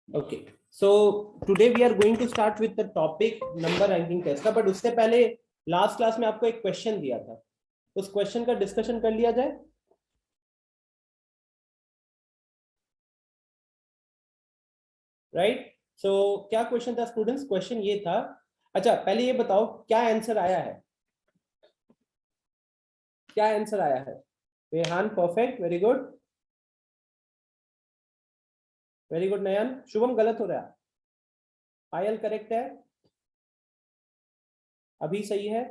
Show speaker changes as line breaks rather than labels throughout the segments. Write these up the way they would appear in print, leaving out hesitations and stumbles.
Okay, so today we are going to start with the topic number ranking test का, but उससे पहले last class में आपको एक क्वेश्चन दिया था, उस क्वेश्चन का डिस्कशन कर लिया जाए। राइट, सो क्या क्वेश्चन था स्टूडेंट्स? क्वेश्चन ये था, अच्छा पहले ये बताओ क्या आंसर आया है, क्या आंसर आया है? Rehan perfect, very good, very good. Nayan, Shubham गलत हो रहा है, पायल करेक्ट है, अभी सही है,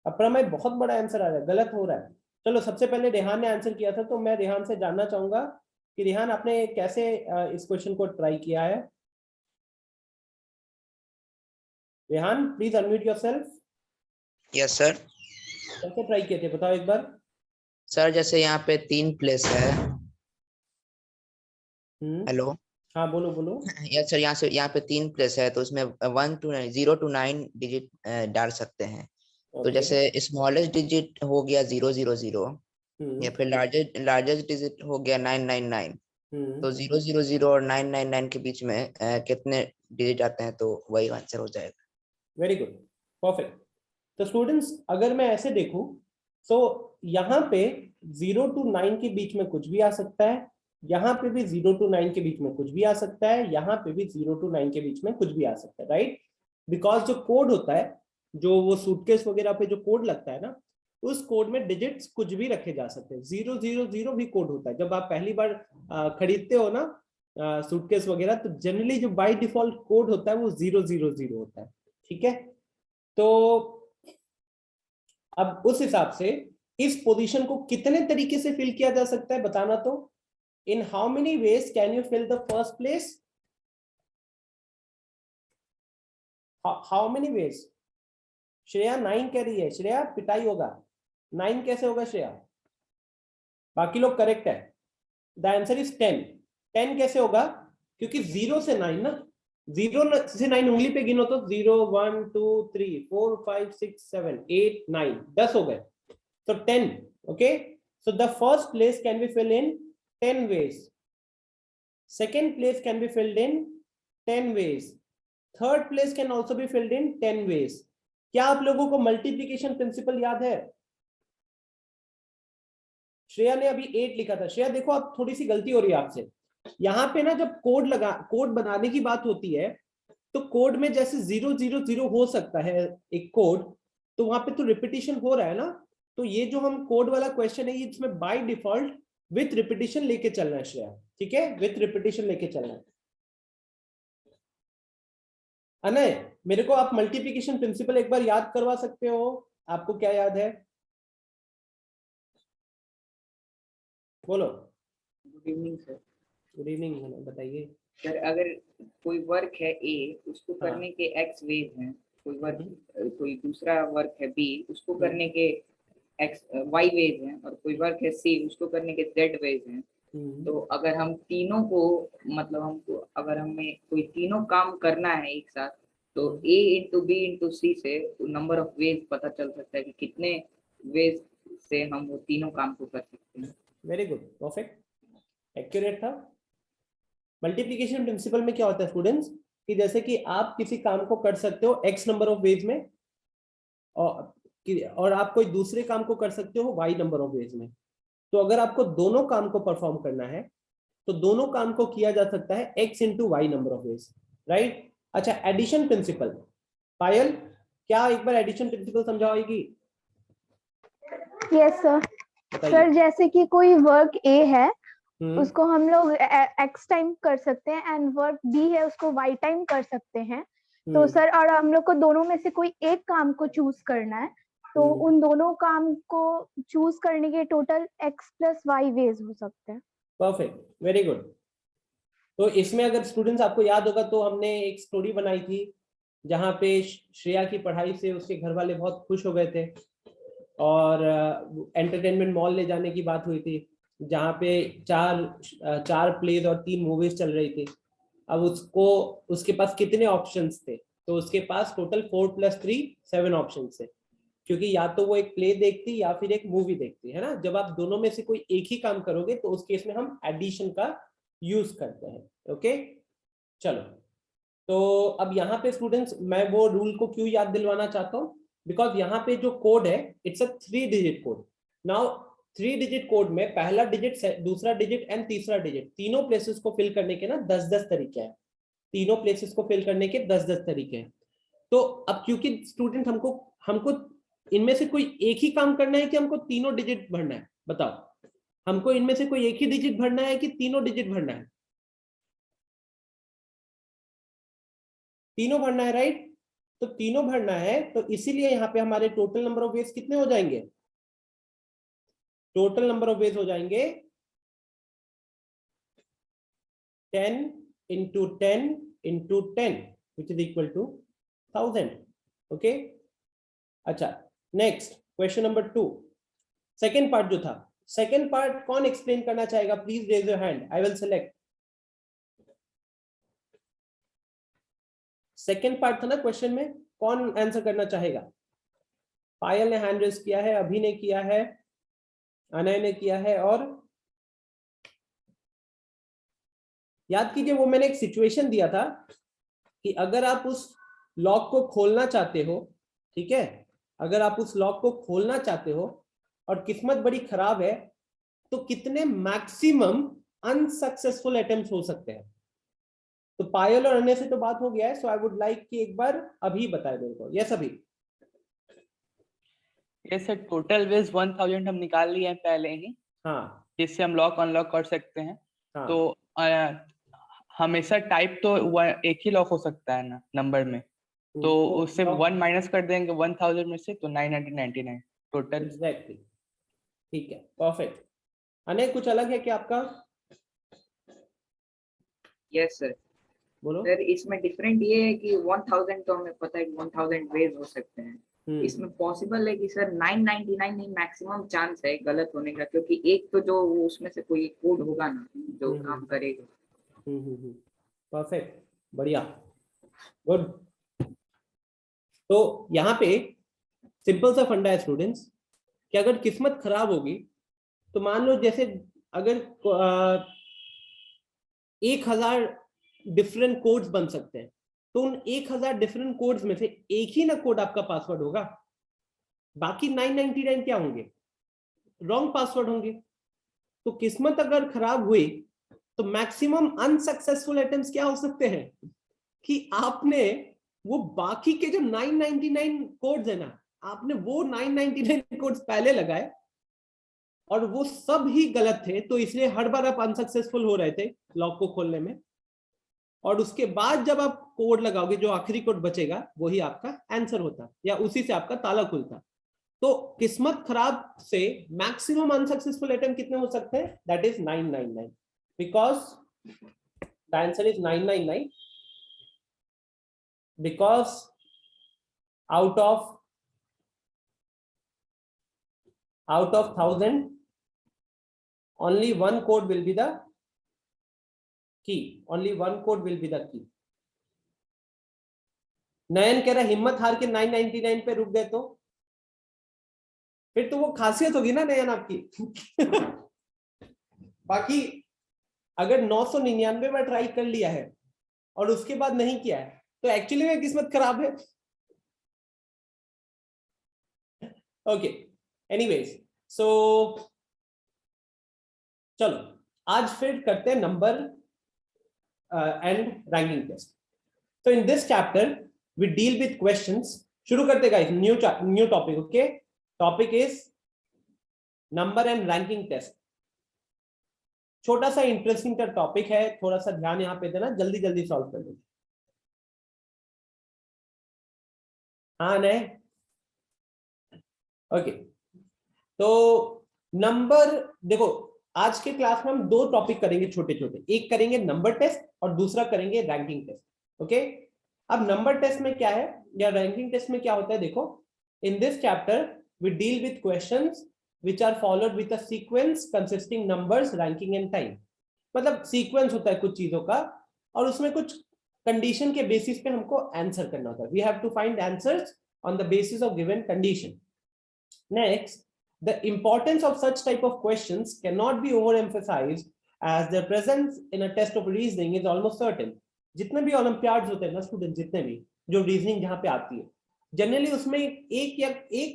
अपरामय बहुत बड़ा आंसर आ रहा है, गलत हो रहा है। चलो सबसे पहले रेहान ने आंसर किया था, तो मैं रेहान से जानना चाहूंगा कि रेहान आपने कैसे इस क्वेश्चन को ट्राई किया है। Rehan please unmute yourself.
Yes sir.
कैसे ट्राई किए थे बताओ एक बार।
सर जैसे यहाँ पे 3 प्लेस है। हेलो।
हाँ बोलो बोलो।
यस सर, यहाँ पे 3 प्लेस है, तो उसमें 0 to 9 डिजिट डाल सकते हैं। तो
ओके।
जैसे स्मॉलेस्ट डिजिट हो गया 000, या फिर लार्जेस्ट लार्जेस्ट डिजिट हो गया 999। तो 000 और 999 के बीच में कितने डिजिट आते हैं, तो वही आंसर हो जाएगा।
Very good, perfect. तो स्टूडेंट्स अगर मैं ऐसे देखूं, तो यहाँ पे 0 to 9 के बीच में कुछ भी आ सकता है, यहाँ पे भी 0 to 9 के बीच में कुछ भी आ सकता है, यहाँ पे भी 0 to 9 के बीच में कुछ भी आ सकता है, राइट? बिकॉज जो कोड होता है, जो वो सूटकेस वगैरह पे जो कोड लगता है ना, उस कोड में डिजिट्स कुछ भी रखे जा सकते हैं। 000 भी कोड होता है। जब आप पहली बार खरीदते हो ना सूटकेस वगैरह, तो जनरली जो बाय डिफॉल्ट कोड होता है वो 000 होता है, ठीक है? तो अब उस हिसाब से इस पोजीशन को कितने तरीके से फिल किया जा सकता है बताना। तो in how many ways can you fill the first place? How many ways? Shreya 9 कह रही है, श्रेया पिटाई होगा। 9 कैसे होगा श्रेया? बाकी लोग करेक्ट है। The answer is 10। 10 कैसे होगा? क्योंकि 0 से 9 ना, 0 से 9 उंगली पे गिनो तो 0 1 2 3 4 5 6 7 8 9 10 हो गए, so 10. Okay, so the first place can be filled in 10 ways, second place can be filled in 10 ways, third place can also be filled in 10 ways. क्या आप लोगों को मल्टीप्लिकेशन प्रिंसिपल याद है? श्रेया ने अभी 8 लिखा था। श्रेया देखो, अब थोड़ी सी गलती हो रही है आपसे। यहाँ पे ना जब कोड बनाने की बात होती है, तो कोड में जैसे 000 हो सकता है एक कोड, तो वहां पे तो रिपीटिशन हो रहा है ना। तो ये जो हम कोड वाला क्वेश्चन है, ये इसमें बाय डिफॉल्ट विथ रिपीटिशन लेके चलना है श्रेया, ठीक है? विथ रिपीटिशन लेके चलना है। अनय, मेरे को आप मल्टीप्लिकेशन प्रिंसिपल एक बार याद करवा सकते हो? आपको क्या याद है, बोलो।
Good evening sir.
Good evening, बताइए।
सर अगर कोई वर्क है ए, उसको
हाँ।
करने के एक्स वेज हैं, कोई दूसरा वर्क है बी, उसको करने के एक्स वाई वेज हैं, और कोई वर्क है सी, उसको करने के जेड वेज हैं। तो अगर हम तीनों को, मतलब हमको अगर हमें कोई तीनों काम करना है एक साथ, तो ए इंटू बी इंटू सी से नंबर ऑफ वेज पता चल सकता है कि कितने वेज से हम वो तीनों काम को कर सकते हैं।
वेरी गुड, परफेक्ट, एक्यूरेट था। मल्टीप्लिकेशन प्रिंसिपल में क्या होता है स्टूडेंट्स, कि जैसे कि आप किसी काम को कर सकते हो x नंबर ऑफ वेज में, और आप कोई दूसरे काम को कर सकते हो y नंबर ऑफ वेज में। तो अगर आपको दोनों काम को परफॉर्म करना है, तो दोनों काम को किया जा सकता है x into Y number of ways, right? अच्छा, एडिशन प्रिंसिपल, पायल क्या एक बार एडिशन प्रिंसिपल समझाओगी?
Yes sir. सर जैसे कि कोई वर्क ए है, उसको हम लोग एक्स टाइम कर सकते हैं, एंड वर्क बी है उसको वाई टाइम कर सकते हैं। तो सर, और हम लोग को दोनों में से कोई एक काम को चूज करना है, तो उन दोनों काम को चूज करने के total X plus Y ways हो सकते हैं।
Perfect, very good. तो इसमें अगर स्टूडेंट्स आपको याद होगा, तो हमने एक स्टोरी बनाई थी जहाँ पे श्रेया की पढ़ाई से उसके घर वाले बहुत खुश हो गए थे, और एंटरटेनमेंट मॉल ले जाने की बात हुई थी, जहाँ पे चार प्लेज और 3 मूवीज चल रही थी। अब उसके पास कितने ऑप्शंस थे? तो उसके पास टोटल 4 + 3 7 ऑप्शन थे, क्योंकि या तो वो एक प्ले देखती या फिर एक मूवी देखती है ना। जब आप दोनों में से कोई एक ही काम करोगे, तो उस केस में हम एडिशन का यूज करते हैं। ओके चलो, तो अब यहाँ पे स्टूडेंट्स मैं वो रूल को क्यों याद दिलवाना चाहता हूँ, बिकॉज यहाँ पे जो कोड है it's a 3 digit code. Now 3 digit code में पहला डिजिट, दूसरा डिजिट एंड तीसरा डिजिट, तीनों प्लेसेस को फिल करने के ना 10-10 तरीके हैं। तीनों प्लेसेस को फिल करने के 10-10 तरीके हैं। तो अब क्योंकि स्टूडेंट हमको हमको इनमें से कोई एक ही काम करना है कि हमको तीनों डिजिट भरना है, बताओ हमको इनमें से कोई एक ही डिजिट भरना है कि तीनों डिजिट भरना है? तीनों भरना है, राइट? तो तीनों भरना है, तो इसीलिए यहाँ पे हमारे टोटल नंबर ऑफ वेज कितने हो जाएंगे? टोटल नंबर ऑफ वेज हो जाएंगे 10 into 10 into 10 which is equal to 1000. Okay अच्छा, next question number 2, second part जो था, सेकेंड पार्ट कौन एक्सप्लेन करना चाहेगा? Please raise your hand, I will select. Second part था ना क्वेश्चन में, कौन आंसर करना चाहेगा? पायल ने हैंड रेज किया है, अभी ने किया है, अनय ने किया है, और याद कीजिए वो मैंने एक सिचुएशन दिया था कि अगर आप उस लॉक को खोलना चाहते हो, ठीक है, अगर आप उस लॉक को खोलना चाहते हो और किस्मत बड़ी खराब है, तो कितने मैक्सिमम अनसक्सेसफुल अटेम्प्ट हो सकते हैं? तो पायल और अन्य से तो बात हो गया है, सो आई वुड लाइक कि एक बार अभी बताए मेरे को। यस अभी?
यस सर, टोटल वेज 1000 हम निकाल लिए हैं पहले ही।
हाँ,
जिससे हम लॉक अनलॉक कर सकते हैं।
हाँ।
तो हमेशा टाइप तो एक ही लॉक हो सकता है ना नंबर में, तो उससे 1 माइनस कर देंगे 1000 में से, तो 999 टोटल।
एग्जैक्टली, ठीक है, परफेक्ट। अनय कुछ अलग है क्या आपका?
Yes sir.
बोलो
सर इसमें डिफरेंट ये है कि 1000 तो हमें पता है कि 1000 वेज हो सकते हैं। इसमें पॉसिबल है कि सर 999 नहीं, मैक्सिमम चांस है गलत होने का, क्योंकि एक तो जो उसमें से कोई कोड होगा ना जो काम करेगा।
परफेक्ट, बढ़िया, गुड। तो यहाँ पे सिंपल सा फंडा है स्टूडेंट्स कि अगर किस्मत खराब होगी तो मान लो जैसे अगर 1000 डिफरेंट कोड्स बन सकते हैं, तो उन 1000 डिफरेंट कोड्स में से एक ही ना कोड आपका पासवर्ड होगा, बाकी 999 क्या होंगे? रॉन्ग पासवर्ड होंगे। तो किस्मत अगर खराब हुई तो मैक्सिमम अनसक्सेसफुल अटेम्प्ट्स क्या हो सकते हैं कि आपने वो बाकी के जो 999 कोड्स है ना, आपने वो 999 कोड्स पहले लगाए और वो सब ही गलत थे, तो इसलिए हर बार आप अनसक्सेसफुल हो रहे थे लॉक को खोलने में, और उसके बाद जब आप कोड लगाओगे जो आखिरी कोड बचेगा वही आपका आंसर होता, या उसी से आपका ताला खुलता। तो किस्मत खराब से मैक्सिमम अनसक्सेसफुल अटेम्प्ट कितने हो सकते हैं? That is 999, because the answer is 999, because out of 1000 only one code will be the key, only one code will be the key. नयन कह रहा हिम्मत हार के 999 पे रुक गए, तो फिर तो वो खासियत होगी ना नयन आपकी। बाकी अगर 999 बार ट्राई कर लिया है और उसके बाद नहीं किया है तो एक्चुअली में किस्मत खराब है। ओके, एनीवेज, सो चलो आज फिर करते हैं नंबर एंड रैंकिंग टेस्ट। तो in this chapter we deal with questions. शुरू करते guys, new topic. Okay, topic is number and ranking test. छोटा सा इंटरेस्टिंग का टॉपिक है, थोड़ा सा ध्यान यहाँ पे देना, जल्दी जल्दी सॉल्व कर देंगे। हाँ नहीं, ओके। तो नंबर देखो, आज के क्लास में हम 2 टॉपिक करेंगे छोटे छोटे, एक करेंगे नंबर टेस्ट और दूसरा करेंगे रैंकिंग टेस्ट। ओके, अब नंबर टेस्ट में क्या है या रैंकिंग टेस्ट में क्या होता है, देखो, in this chapter we deal with questions which are followed with a sequence consisting numbers, ranking and time। मतलब सीक्वेंस होता है कुछ चीजों का और उसमें कुछ कंडीशन के बेसिस पे हमको आंसर करना होता है। We have to find answers on the basis of given condition. Next, the importance of such type of questions cannot be overemphasized as their presence in a test of reasoning is almost certain. जितने भी Olympiads होते हैं ना student, जितने भी जो reasoning जहाँ पे आती है, जनरली उसमें एक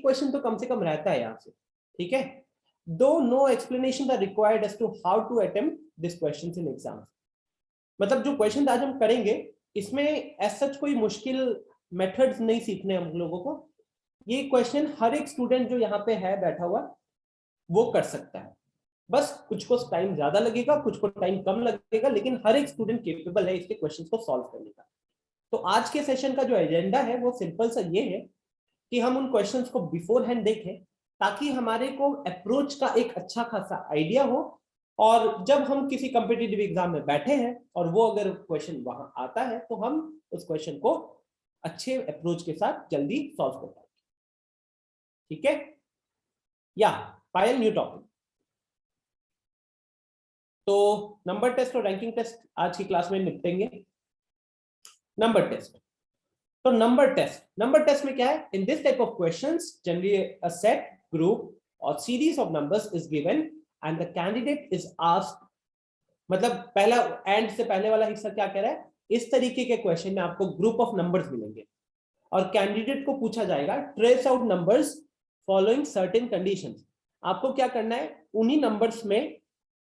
क्वेश्चन तो कम से कम रहता है यहाँ से, ठीक है। Though no explanation are required as to how to attempt this questions in exam. मतलब जो क्वेश्चन आज हम करेंगे इसमें एज सच कोई मुश्किल मेथड्स नहीं सीखने हम लोगों को। ये क्वेश्चन हर एक स्टूडेंट जो यहाँ पे है बैठा हुआ वो कर सकता है, बस कुछ को टाइम ज्यादा लगेगा, कुछ को टाइम कम लगेगा, लेकिन हर एक स्टूडेंट केपेबल है इसके क्वेश्चंस को सॉल्व करने का। तो आज के सेशन का जो एजेंडा है वो सिंपल सा ये है कि हम उन क्वेश्चंस को बिफोर हैंड देखें ताकि हमारे को अप्रोच का एक अच्छा खासा आइडिया हो, और जब हम किसी कॉम्पिटिटिव एग्जाम में बैठे हैं और वो अगर क्वेश्चन वहां आता है तो हम उस क्वेश्चन को अच्छे अप्रोच के साथ जल्दी सॉल्व कर पाएंगे, ठीक है। या पायल, न्यू टॉपिक। तो नंबर टेस्ट और रैंकिंग टेस्ट आज की क्लास में निपटेंगे। नंबर टेस्ट, तो नंबर टेस्ट में क्या है, in this type of questions generally a set, group और series of numbers is given and the candidate is asked, मतलब पहला एंड से पहले वाला हिस्सा क्या कह रहा है, इस तरीके के क्वेश्चन में आपको ग्रुप ऑफ नंबर्स मिलेंगे और कैंडिडेट को पूछा जाएगा trace out numbers following certain conditions. आपको क्या करना है, उन्हीं नंबर्स में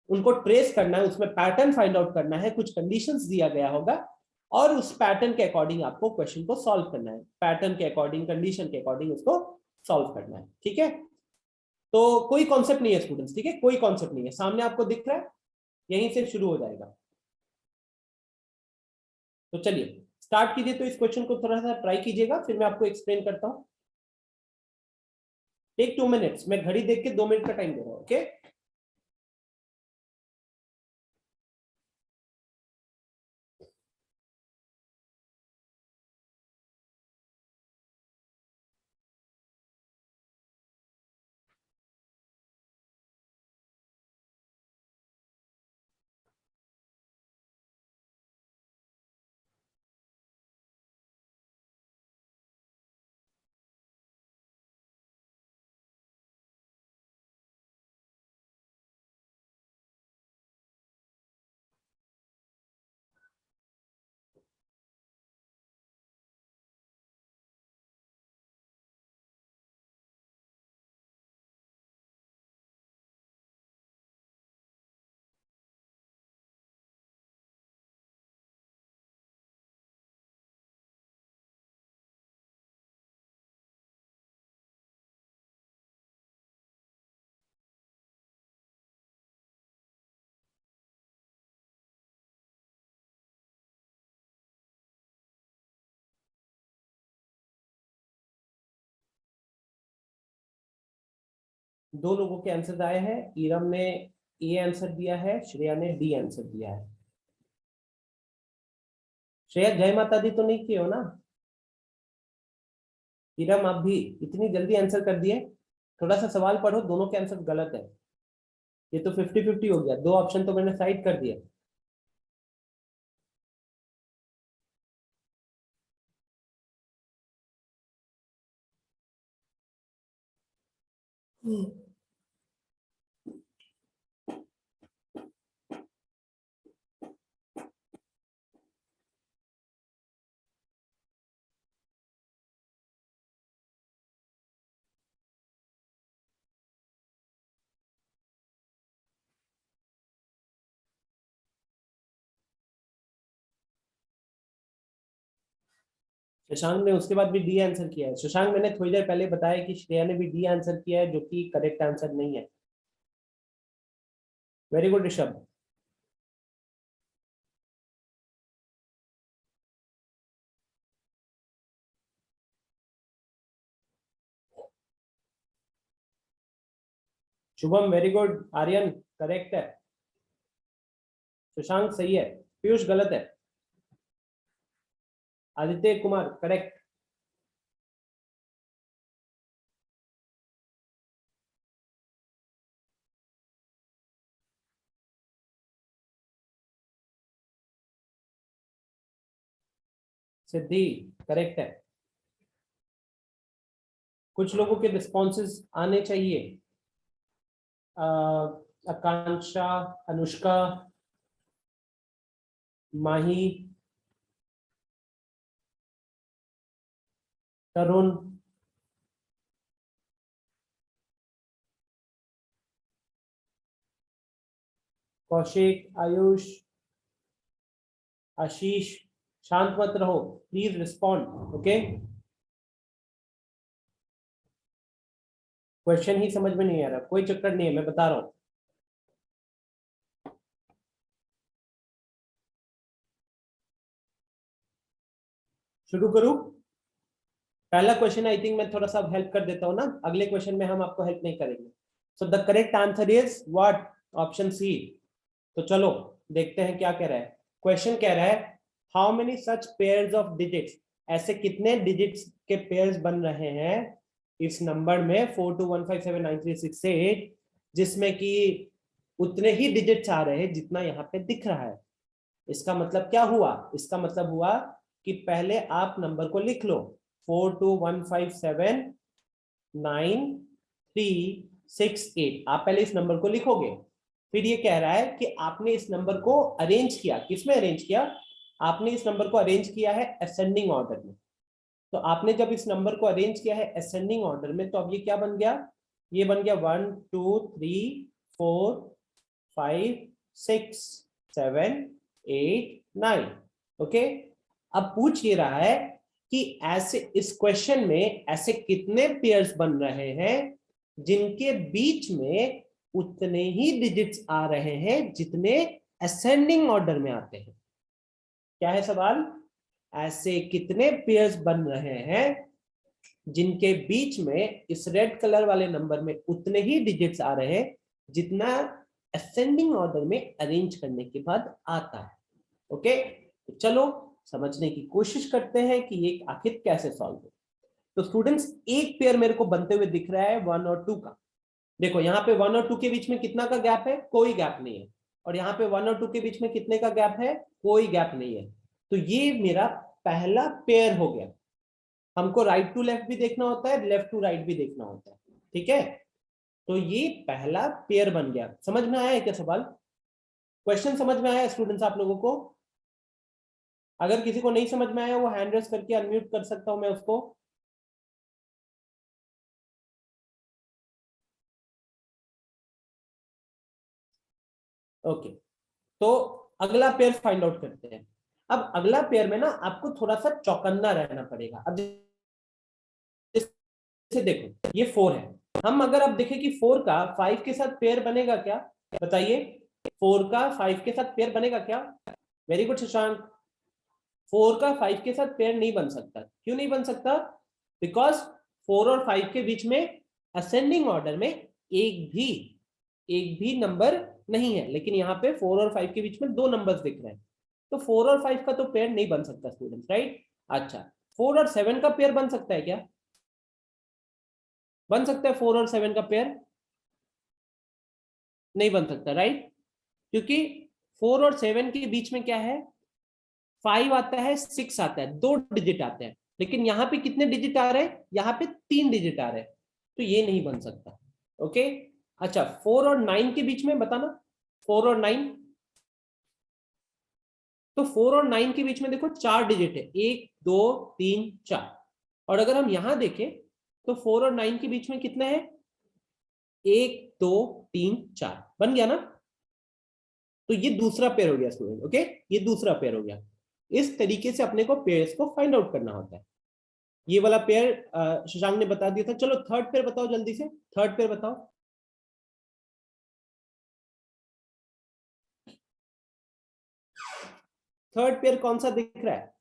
उनको ट्रेस करना है, उसमें पैटर्न फाइंड आउट करना है, कुछ कंडीशंस दिया गया होगा और उस पैटर्न के अकॉर्डिंग आपको क्वेश्चन को सॉल्व करना है, पैटर्न के अकॉर्डिंग, कंडीशन के अकॉर्डिंग उसको सॉल्व करना है, ठीक है। तो कोई कॉन्सेप्ट नहीं है स्टूडेंट्स, ठीक है, कोई कॉन्सेप्ट नहीं है, सामने आपको दिख रहा है, यहीं से शुरू हो जाएगा। तो चलिए स्टार्ट कीजिए। तो इस क्वेश्चन को थोड़ा सा ट्राई कीजिएगा, फिर मैं आपको एक्सप्लेन करता हूं। टेक 2 मिनट्स, मैं घड़ी देख के 2 मिनट का टाइम दे रहा हूं, ओके। दो लोगों के आंसर आए हैं, ईरम ने ए आंसर दिया है, श्रेया ने डी आंसर दिया है। श्रेया जय माता दी तो नहीं किए हो ना? ईरम आप भी इतनी जल्दी आंसर कर दिए, थोड़ा सा सवाल पढ़ो, दोनों के आंसर गलत है। ये तो 50-50 हो गया, 2 ऑप्शन तो मैंने साइड कर दिया। शशांक ने उसके बाद भी डी आंसर किया है। शशांक, मैंने थोड़ी देर पहले बताया कि श्रेया ने भी डी आंसर किया है, जो कि करेक्ट आंसर नहीं है। Very good Rishabh. Shubham very good. Aryan correct है। शशांक सही है। पीयूष गलत है। आदित्य कुमार करेक्ट। सिद्धि करेक्ट है। कुछ लोगों के रिस्पॉन्सेस आने चाहिए। आकांक्षा, अनुष्का, माही, तरुण, कौशिक, आयुष, आशीष, शांत मत रहो, प्लीज रिस्पॉन्ड, ओके। क्वेश्चन ही समझ में नहीं आ रहा, कोई चक्कर नहीं है, मैं बता रहा हूं। शुरू करूं? पहला क्वेश्चन आई थिंक मैं थोड़ा सा हेल्प कर देता हूं ना, अगले क्वेश्चन में हम आपको हेल्प नहीं करेंगे। So the correct answer is what? Option C. तो चलो देखते हैं क्या कह रहा है। क्वेश्चन कह रहा है how many such pairs of digits, ऐसे कितने डिजिट्स के पेयर्स बन रहे हैं इस नंबर में 4215793668, जिसमें कि उतने ही डिजिट्स आ रहे हैं जितना यहाँ पे दिख रहा है। इसका मतलब क्या हुआ? इसका मतलब हुआ कि पहले आप नंबर को लिख लो 4215793668, आप पहले इस नंबर को लिखोगे। फिर ये कह रहा है कि आपने इस नंबर को अरेंज किया, किसमें अरेंज किया? आपने इस नंबर को अरेंज किया है असेंडिंग ऑर्डर में। तो आपने जब इस नंबर को अरेंज किया है असेंडिंग ऑर्डर में, तो अब ये क्या बन गया? ये बन गया 1 2 3 4 5 6 7 8 9, ओके। अब पूछ ये रहा है कि ऐसे इस क्वेश्चन में ऐसे कितने पेयर्स बन रहे हैं जिनके बीच में उतने ही डिजिट्स आ रहे हैं जितने असेंडिंग ऑर्डर में आते हैं। क्या है सवाल? ऐसे कितने पेयर्स बन रहे हैं जिनके बीच में इस रेड कलर वाले नंबर में उतने ही डिजिट्स आ रहे हैं जितना असेंडिंग ऑर्डर में अरेंज करने के बाद आता है, ओके। तो चलो समझने की कोशिश करते हैं कि ये आखिर कैसे सॉल्व हो। तो स्टूडेंट्स, एक पेयर मेरे को बनते हुए दिख रहा है 1 और 2 का। देखो यहाँ पे 1 और 2 के बीच में कितना का गैप है? कोई गैप नहीं है। और यहाँ पे 1 और 2 के बीच में कितने का गैप है? कोई गैप नहीं है। तो ये मेरा पहला पेयर हो गया। हमको राइट टू लेफ्ट भी देखना होता है, लेफ्ट टू राइट भी देखना होता है, ठीक है। तो ये पहला पेयर बन गया। समझ में आया है क्या सवाल? क्वेश्चन समझ में आया स्टूडेंट्स आप लोगों को? अगर किसी को नहीं समझ में आया वो हैंड रेस करके अनम्यूट कर सकता हूं मैं उसको। ओके, तो अगला पेयर फाइंड आउट करते हैं। अब अगला पेयर में ना आपको थोड़ा सा चौकन्ना रहना पड़ेगा। अब जैसे देखो ये 4 है, हम अगर अब देखें कि 4 का 5 के साथ पेयर बनेगा क्या? बताइए, 4 का 5 के साथ पेयर बनेगा क्या? Very good Shashank. 4 का 5 के साथ पेयर नहीं बन सकता। क्यों नहीं बन सकता? बिकॉज 4 और 5 के बीच में असेंडिंग ऑर्डर में एक भी नंबर नहीं है, लेकिन यहाँ पे 4 और 5 के बीच में 2 नंबर्स दिख रहे हैं। तो 4 और 5 का तो पेयर नहीं बन सकता स्टूडेंट्स, राइट? अच्छा, 4 और 7 का पेयर बन सकता है क्या? बन सकता है 4 और 7 का पेयर? नहीं बन सकता, राइट? क्योंकि 4 और 7 के बीच में क्या है? 5 आता है, 6 आता है, 2 डिजिट आते हैं। लेकिन यहाँ पे कितने डिजिट आ रहे हैं? यहाँ पे 3 डिजिट आ रहे हैं। तो ये नहीं बन सकता, ओके। अच्छा, 4 और 9 के बीच में बताना, 4 और 9। तो 4 और 9 के बीच में देखो 4 डिजिट है, 1 2 3 4। और अगर हम यहां देखें तो 4 और 9 के बीच में कितने हैं? 1 2 3 4। बन गया ना? तो ये दूसरा पेयर हो गया स्टूडेंट, ओके। ये दूसरा पेयर हो गया। इस तरीके से अपने को पेयर्स को फाइंड आउट करना होता है। ये वाला पेयर शशांक ने बता दिया था। चलो थर्ड पेयर बताओ जल्दी से, थर्ड पेयर बताओ। थर्ड पेयर कौन सा दिख रहा है?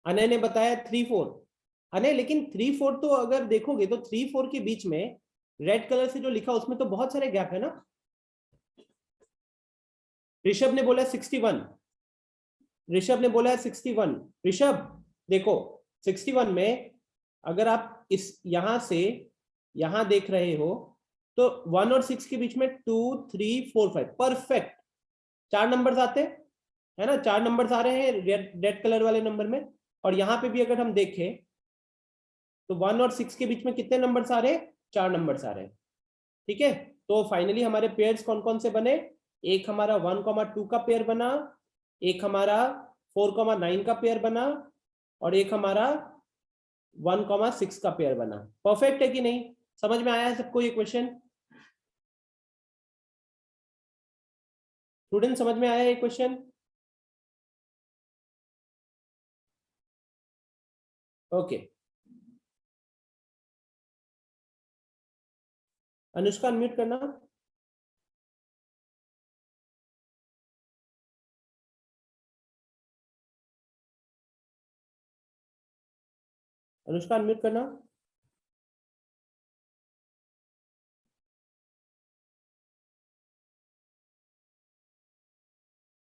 अनय ने बताया 3 4। अनय, लेकिन 3 4 तो अगर देखोगे तो 3 4 के बीच में रेड कलर से जो लिखा उसमें तो बहुत सारे गैप है ना। ऋषभ ने बोला 61, ऋषभ ने बोला है 61। ऋषभ देखो 61 में अगर आप इस यहां से यहां देख रहे हो तो 1 और 6 के बीच में 2 3 4 5 परफेक्ट 4 नंबर्स आते हैं, है ना? 4 नंबर्स आ रहे हैं रेड कलर वाले नंबर में। और यहाँ पे भी अगर हम देखें तो 1 और 6 के बीच में कितने नंबर्स आ रहे हैं? 4 नंबर्स आ रहे हैं। ठीक है, तो फाइनली हमारे पेयर्स कौन कौन से बने? एक हमारा 1,2 का पेयर बना, एक हमारा 4,9 का पेयर बना, और एक हमारा 1,6 का पेयर बना। परफेक्ट है कि नहीं? समझ में आया है सबको ये क्वेश्चन? स्टूडेंट समझ में आया ये क्वेश्चन? ओके, अनुष्का अनम्यूट करना। अनुष्का अनम्यूट करना।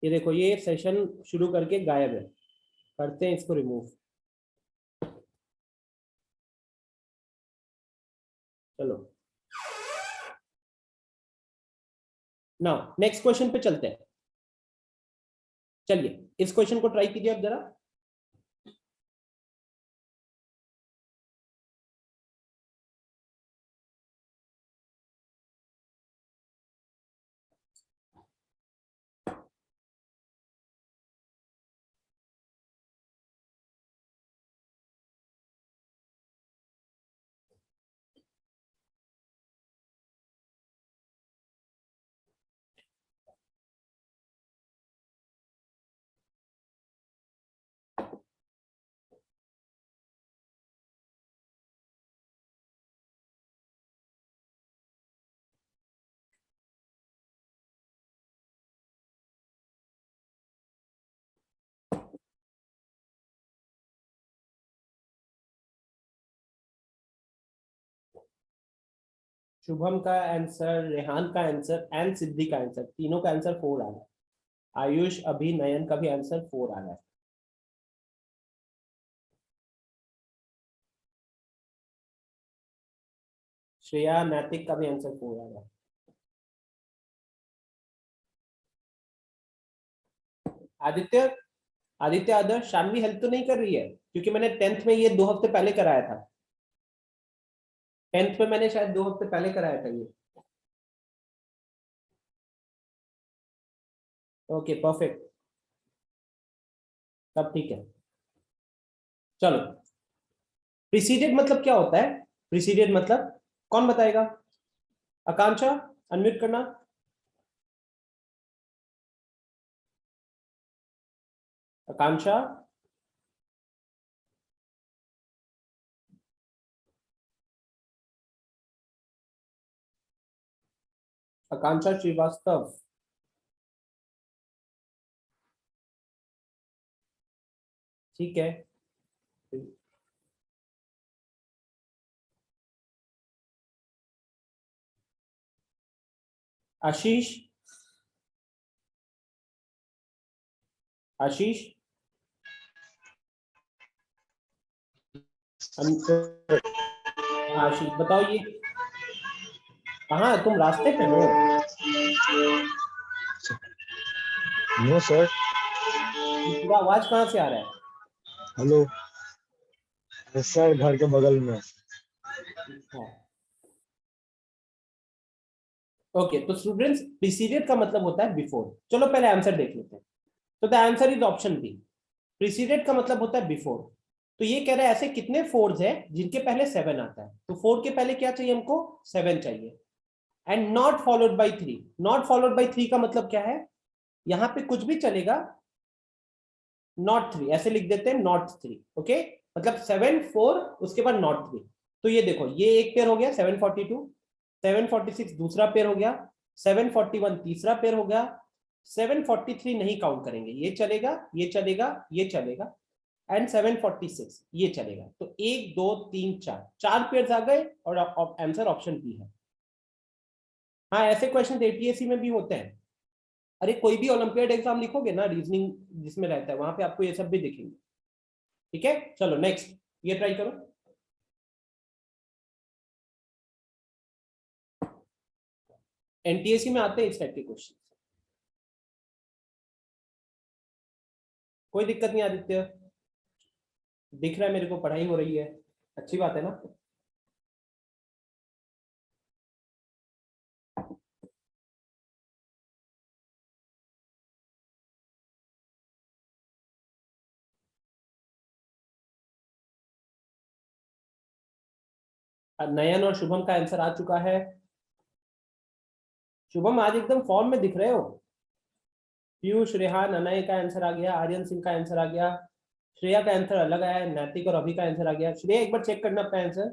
ये देखो, ये सेशन शुरू करके गायब है, करते हैं इसको रिमूव। चलो नाउ नेक्स्ट क्वेश्चन पे चलते हैं। चलिए इस क्वेश्चन को ट्राई कीजिए आप जरा। शुभम का आंसर, रेहान का आंसर एंड सिद्धि का आंसर, तीनों का आंसर 4 आ रहा है। आयुष, अभी, नयन का भी आंसर 4 आ रहा है। श्रेया, नैतिक का भी आंसर 4 आ रहा है। आदित्य, आदित्य आदर्श, शानवी हेल्प तो नहीं कर रही है? क्योंकि मैंने 10th में ये 2 हफ्ते पहले कराया था। 10th में मैंने शायद 2 हफ्ते पहले कराया था ये। ओके परफेक्ट, तब ठीक है। चलो, प्रीसीडेड मतलब क्या होता है? प्रीसीडेड मतलब कौन बताएगा? आकांक्षा अनम्यूट करना। आकांक्षा, आकांक्षा श्रीवास्तव। ठीक है, आशीष, आशीष, आशीष बताओ ये कहाँ? तुम रास्ते पे हो?
No sir.
पूरा आवाज कहाँ से आ रहा है?
हेलो सर, घर के बगल में।
ओके, तो स्टूडेंट्स प्रीसीडेड का मतलब होता है बिफोर। चलो पहले आंसर देख लेते हैं। तो the answer is option B. Preceded का मतलब होता है बिफोर। तो ये कह रहा है ऐसे कितने 4s है जिनके पहले 7 आता है? तो 4 के पहले क्या चाहिए हमको? 7 चाहिए। And not followed by 3। Not followed by 3 का मतलब क्या है? यहां पे कुछ भी चलेगा, नॉट 3 ऐसे लिख देते हैं, नॉट 3। ओके, मतलब 7 4 उसके बाद नॉट 3। तो ये देखो, ये एक पेयर हो गया 742, 746 दूसरा पेयर हो गया, 741 तीसरा पेयर हो गया, 743 नहीं काउंट करेंगे, ये चलेगा, ये चलेगा, ये चलेगा, एंड 746 ये चलेगा। तो 1 2 3 4 4 पेयर्स आ गए और आंसर ऑप्शन बी है। हाँ, ऐसे क्वेश्चन एटीएससी में भी होते हैं। अरे कोई भी ओलंपियाड एग्जाम लिखोगे ना, रीजनिंग जिसमें रहता है, वहां पे आपको ये सब भी दिखेंगे। ठीक है, चलो नेक्स्ट ये ट्राई करो। एनटीएससी में आते हैं इस टाइप के क्वेश्चन। कोई दिक्कत नहीं आदित्य, दिख रहा है मेरे को, पढ़ाई हो रही है। अच्छी बात है ना। नयन और शुभम का आंसर आ चुका है। शुभम आज एकदम फॉर्म में दिख रहे हो। पीयूष, रेहान, अनय का आंसर आ गया, आर्यन सिंह का आंसर आ गया, श्रेया का आंसर अलग आया है, नैतिक और अभी का आंसर आ गया। श्रेया एक बार चेक करना अपना आंसर।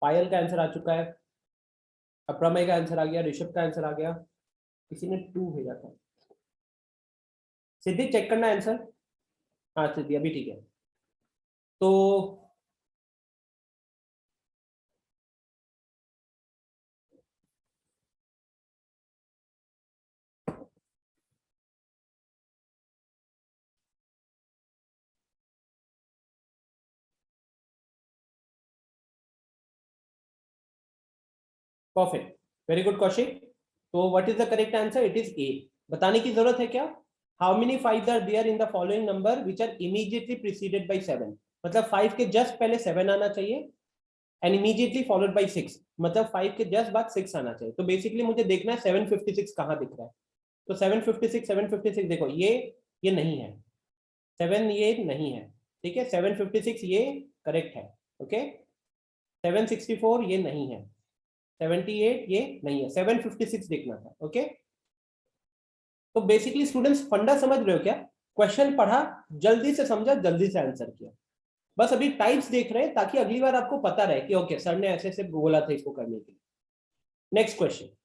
पायल का आंसर आ चुका है, अप्रमय का आंसर आ गया, ऋषभ का आंसर आ गया, किसी ने 2 भेजा था। सिद्धि चेक करना आंसर। हाँ सिद्धि अभी ठीक है। तो परफेक्ट, वेरी गुड कौशिक। तो what is the correct answer? It is A. बताने की जरूरत है क्या? How many 5 are there in the following number which are immediately preceded by 7? मतलब 5 के जस्ट पहले 7 आना चाहिए एंड इमीडिएटली फॉलोड बाय 6, मतलब 5 के जस्ट बाद 6 आना चाहिए। तो बेसिकली मुझे देखना है 756 कहां दिख रहा है। तो 756 देखो, ये नहीं है, 7 ये नहीं है, ठीक है। 756 ये करेक्ट है, ओके। 764 ये नहीं है, 78 ये नहीं है, 756 देखना था, ओके। तो बेसिकली स्टूडेंट्स फंडा समझ रहे हो क्या? क्वेश्चन पढ़ा, जल्दी से समझा, जल्दी से आंसर किया। बस अभी टाइप्स देख रहे हैं ताकि अगली बार आपको पता रहे कि ओके सर ने ऐसे ऐसे बोला था इसको करने के लिए। Next question.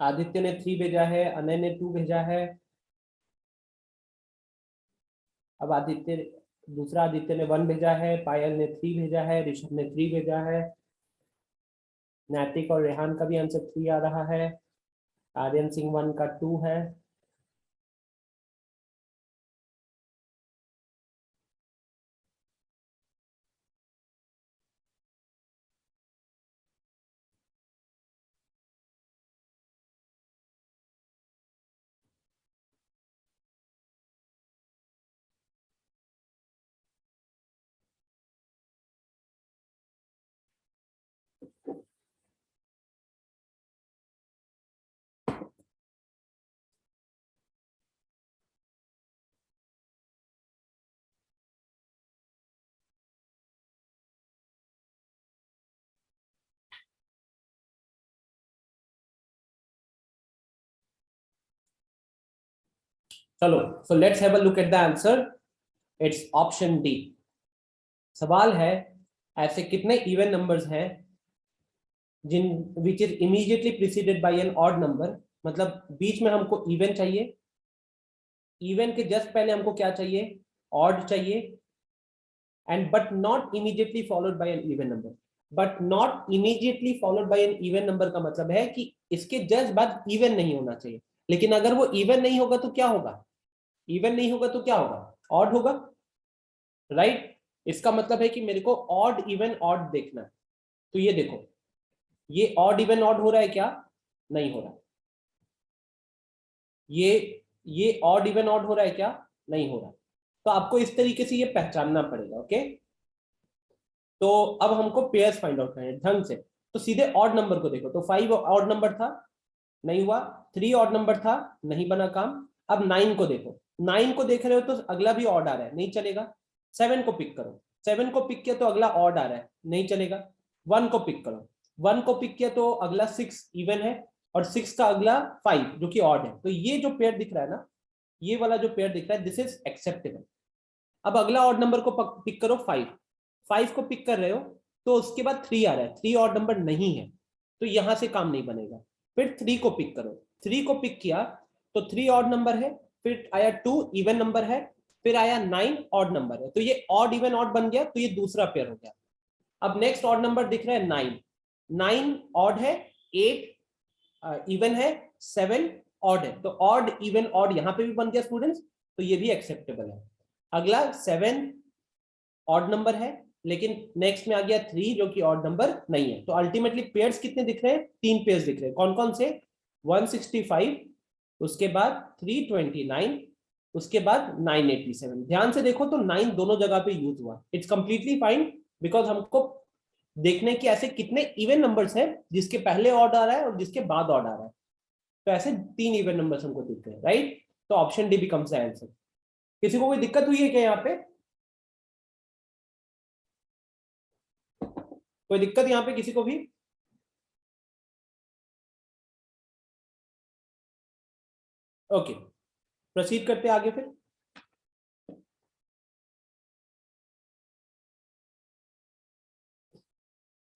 आदित्य ने 3 भेजा है, अनय ने 2 भेजा है। अब दूसरा आदित्य ने 1 भेजा है, पायल ने 3 भेजा है, ऋषभ ने 3 भेजा है, नैतिक और रेहान का भी आंसर 3 आ रहा है, आर्यन सिंह 1 का 2 है। चलो, so let's have a look at the answer. It's option D. सवाल है ऐसे कितने इवन नंबर्स हैं जिन which is immediately preceded by an odd number, मतलब बीच में हमको इवन चाहिए, इवन के जस्ट पहले हमको क्या चाहिए? ऑड चाहिए, and but not immediately followed by an even number. But not immediately followed by an even number का मतलब है कि इसके जस्ट बाद इवन नहीं होना चाहिए। लेकिन अगर वो इवन नहीं होगा तो क्या होगा? इवन नहीं होगा तो क्या होगा? ऑड होगा, राइट? इसका मतलब है कि मेरे को ऑड इवन ऑड देखना है। तो ये देखो, ये ऑड इवन ऑड हो रहा है क्या? नहीं हो रहा। ये ऑड इवन ऑड हो रहा है क्या? नहीं हो रहा। तो आपको इस तरीके से ये पहचानना पड़ेगा, ओके। तो अब हमको पेयर्स फाइंड आउट करना है ढंग से। तो सीधे ऑड नंबर को देखो, तो 5 ऑड नंबर था, नहीं हुआ। 3 ऑड नंबर था, नहीं बना काम। अब 9 को देखो, 9 को देख रहे हो तो अगला भी ऑड आ रहा है, नहीं चलेगा। 7 को पिक करो, 7 को पिक किया तो अगला ऑड आ रहा है, नहीं चलेगा। 1 को पिक करो, 1 को पिक किया तो अगला 6 इवन है, और 6 का अगला 5 जो कि ऑड है। तो ये जो पेयर दिख रहा है ना, ये वाला जो पेयर दिख रहा है, दिस इज एक्सेप्टेबल। अब अगला ऑड नंबर को पिक करो, 5 को पिक कर रहे हो तो उसके बाद 3 आ रहा है, 3 ऑड नंबर नहीं है, तो यहां से काम नहीं बनेगा। फिर 3 को पिक करो, 3 को पिक किया तो 3 ऑड नंबर है, फिर आया 2 इवन नंबर है, फिर आया 9 ऑड नंबर है, तो ये ऑड इवन ऑड बन गया, तो ये दूसरा पेयर हो गया। अब नेक्स्ट ऑड नंबर दिख रहा है 9 ऑड है, 8 इवन है, 7 ऑड है, तो ऑड इवन ऑड यहां पे भी बन गया स्टूडेंट्स, तो ये भी एक्सेप्टेबल है। अगला 7 ऑड नंबर है, लेकिन नेक्स्ट में आ गया 3 जो कि ऑड नंबर नहीं है, तो अल्टीमेटली पेयर्स कितने दिख रहे हैं? 3 पेयर्स दिख रहे हैं। कौन कौन से? 165, उसके बाद 329, उसके बाद 987। ध्यान से देखो तो 9 दोनों जगह पे यूज हुआ। इट्स कंप्लीटली फाइन, बिकॉज हमको देखने की ऐसे कितने इवन नंबर्स हैं जिसके पहले ऑड आ रहा है और जिसके बाद ऑड आ रहा है, तो ऐसे 3 इवन नंबर्स हमको दिख रहे हैं, राइट? तो option D becomes the answer. किसी को कोई दिक्कत हुई है क्या यहाँ पे? कोई दिक्कत यहाँ पे किसी को भी? ओके, प्रोसीड करते आगे फिर।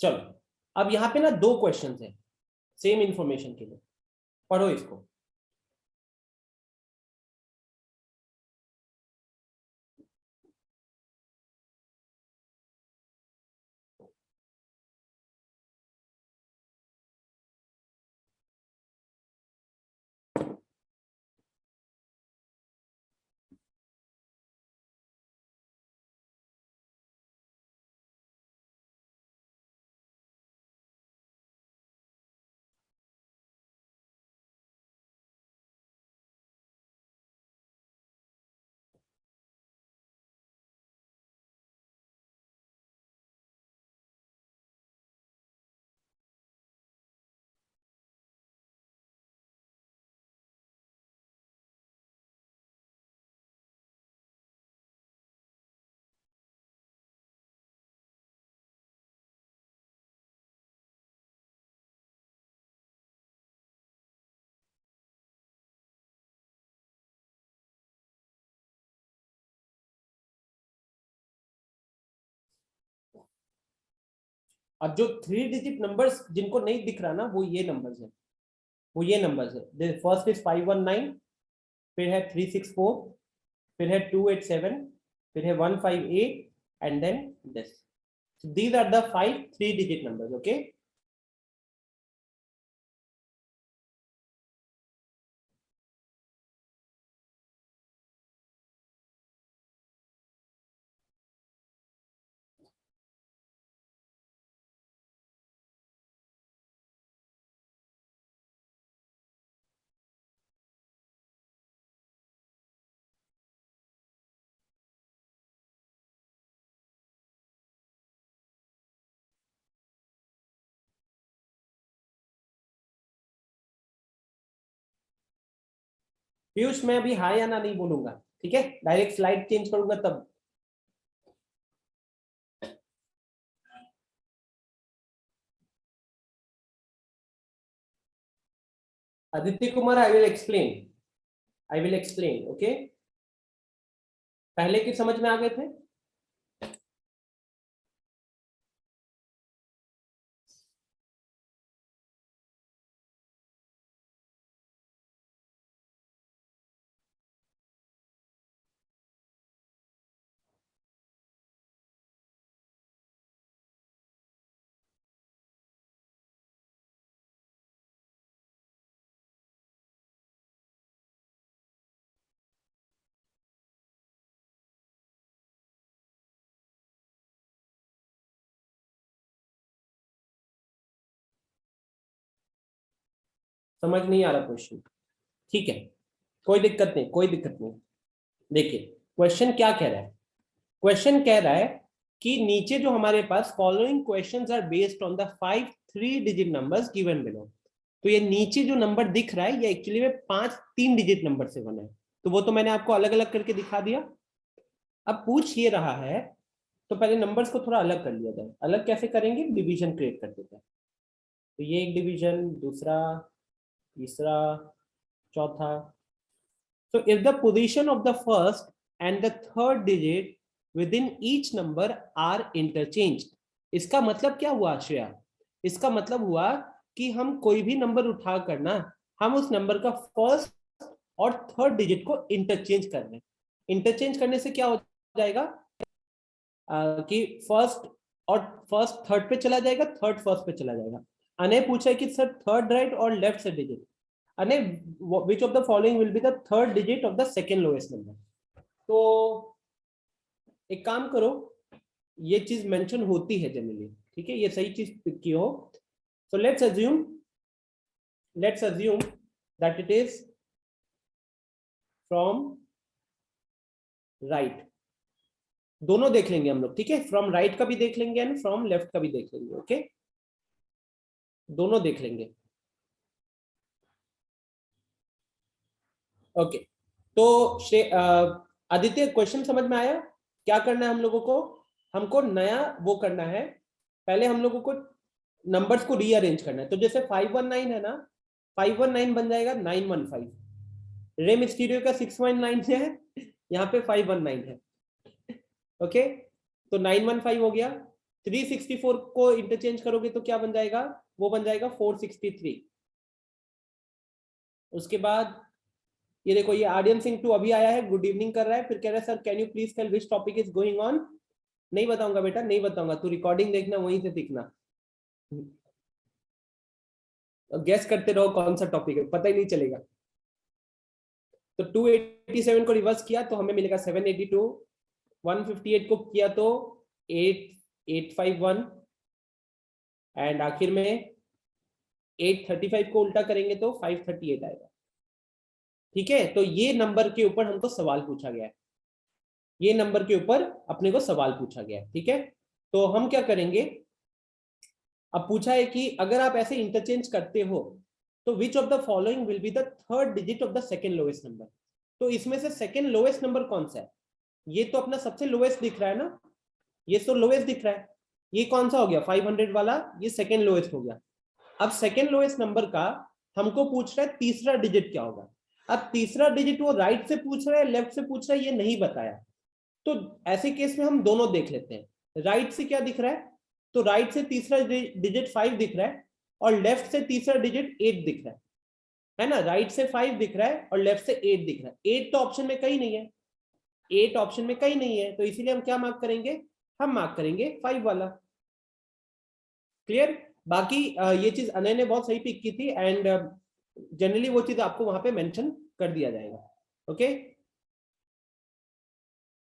चलो, अब यहाँ पे ना 2 क्वेश्चंस हैं सेम इंफॉर्मेशन के लिए, पढ़ो इसको। अब जो 3 डिजिट नंबर्स जिनको नहीं दिख रहा ना, वो ये नंबर्स है, वो ये नंबर्स है। फर्स्ट इज 519, फिर है 364, फिर है 287, फिर है 158, and then this. So these are the 5 3-digit numbers, okay? Piyush, मैं अभी हाँ या ना नहीं बोलूंगा, ठीक है? डायरेक्ट स्लाइड चेंज करूंगा तब। Aditya Kumar, I will explain, okay? पहले की समझ में आ गए थे? समझ नहीं आ रहा क्वेश्चन? ठीक है, कोई दिक्कत नहीं, कोई दिक्कत नहीं। देखिए क्वेश्चन क्या कह रहा है। क्वेश्चन कह रहा है कि नीचे जो हमारे पास following questions are based on the 5 3-digit numbers given below. तो ये नीचे जो नंबर दिख रहा है ये एक्चुअली में 5 3-digit नंबर से बना है, तो वो तो मैंने आपको अलग अलग करके दिखा दिया। अब पूछ ये रहा है, तो पहले नंबर्स को थोड़ा अलग कर लिया जाए। अलग कैसे करेंगे? डिवीजन क्रिएट कर देते हैं। तो ये एक डिवीजन, दूसरा, तीसरा, चौथा। So if the position of the first and the third digit within each number are interchanged, इसका मतलब क्या हुआ श्रेया? इसका मतलब हुआ कि हम कोई भी नंबर उठा कर ना, हम उस नंबर का फर्स्ट और थर्ड डिजिट को इंटरचेंज कर रहे हैं। इंटरचेंज करने से क्या हो जाएगा कि फर्स्ट थर्ड पे चला जाएगा, थर्ड फर्स्ट पे चला जाएगा। अने पूछा है कि सर थर्ड राइट और लेफ्ट से डिजिट, अने which of the following will be the third digit of the second lowest number. तो एक काम करो, ये चीज मेंशन होती है जनरली, ठीक है, ये सही चीज पिक की हो। So let's assume that it is from right. दोनों देख लेंगे हम लोग, ठीक है, फ्रॉम राइट का भी देख लेंगे एंड फ्रॉम लेफ्ट का भी देख लेंगे। ओके, दोनों देख लेंगे। ओके, तो आदित्य क्वेश्चन समझ में आया? क्या करना है हम लोगों को? हमको नया वो करना है, पहले हम लोगों को नंबर्स को रीअरेंज करना है। तो जैसे 519 है ना, 519 बन जाएगा 915। रेम स्टूडियो का 619 है, यहाँ पे 519 है। ओके, तो 915 हो गया। 364 को इंटरचेंज करोगे तो क्या बन जाएगा? वो बन जाएगा 463। उसके बाद ये देखो, ये आर्यन सिंह 2 अभी आया है, गुड इवनिंग कर रहा है, फिर कह रहा है sir can you please tell which topic is going on. नहीं बताऊंगा बेटा, नहीं बताऊंगा, तू रिकॉर्डिंग देखना, वहीं से सीखना। गेस करते रहो कौन सा टॉपिक है, पता ही नहीं चलेगा। तो 287 को रिवर्स किया तो हमें मिलेगा 782, 158 को किया तो 851, एंड आखिर में 835 को उल्टा करेंगे तो 538 आएगा। ठीक है, तो ये नंबर के ऊपर हमको सवाल पूछा गया है, ये नंबर के ऊपर अपने को सवाल पूछा गया है। ठीक है, तो हम क्या करेंगे, अब पूछा है कि अगर आप ऐसे इंटरचेंज करते हो तो which of the following will be the third digit of the second lowest number. तो इसमें से सेकेंड लोएस्ट नंबर कौन सा है? ये तो अपना सबसे लोएस्ट दिख रहा है ना, ये तो लोएस्ट दिख रहा है। ये कौन सा हो गया? 500 वाला, ये सेकेंड लोएस्ट हो गया। अब सेकेंड लोएस्ट नंबर का हमको पूछ रहा है तीसरा डिजिट क्या होगा। अब तीसरा डिजिट वो राइट से पूछ रहा है, लेफ्ट से पूछ रहा है, ये नहीं बताया। तो ऐसे केस में हम दोनों देख लेते हैं। राइट से क्या दिख रहा है? तो राइट से तीसरा डिजिट 5 दिख रहा है और लेफ्ट से तीसरा डिजिट 8 दिख रहा है ना। राइट से 5 दिख रहा है और लेफ्ट से 8 दिख रहा है। 8 तो ऑप्शन में कहीं नहीं है, 8 ऑप्शन में कहीं नहीं है, तो इसीलिए हम क्या मार्क करेंगे? हम मार्क करेंगे 5 वाला। क्लियर? बाकी ये चीज अनय ने बहुत सही पिक की थी, एंड जनरली वो चीज आपको वहां पे मेंशन कर दिया जाएगा। ओके,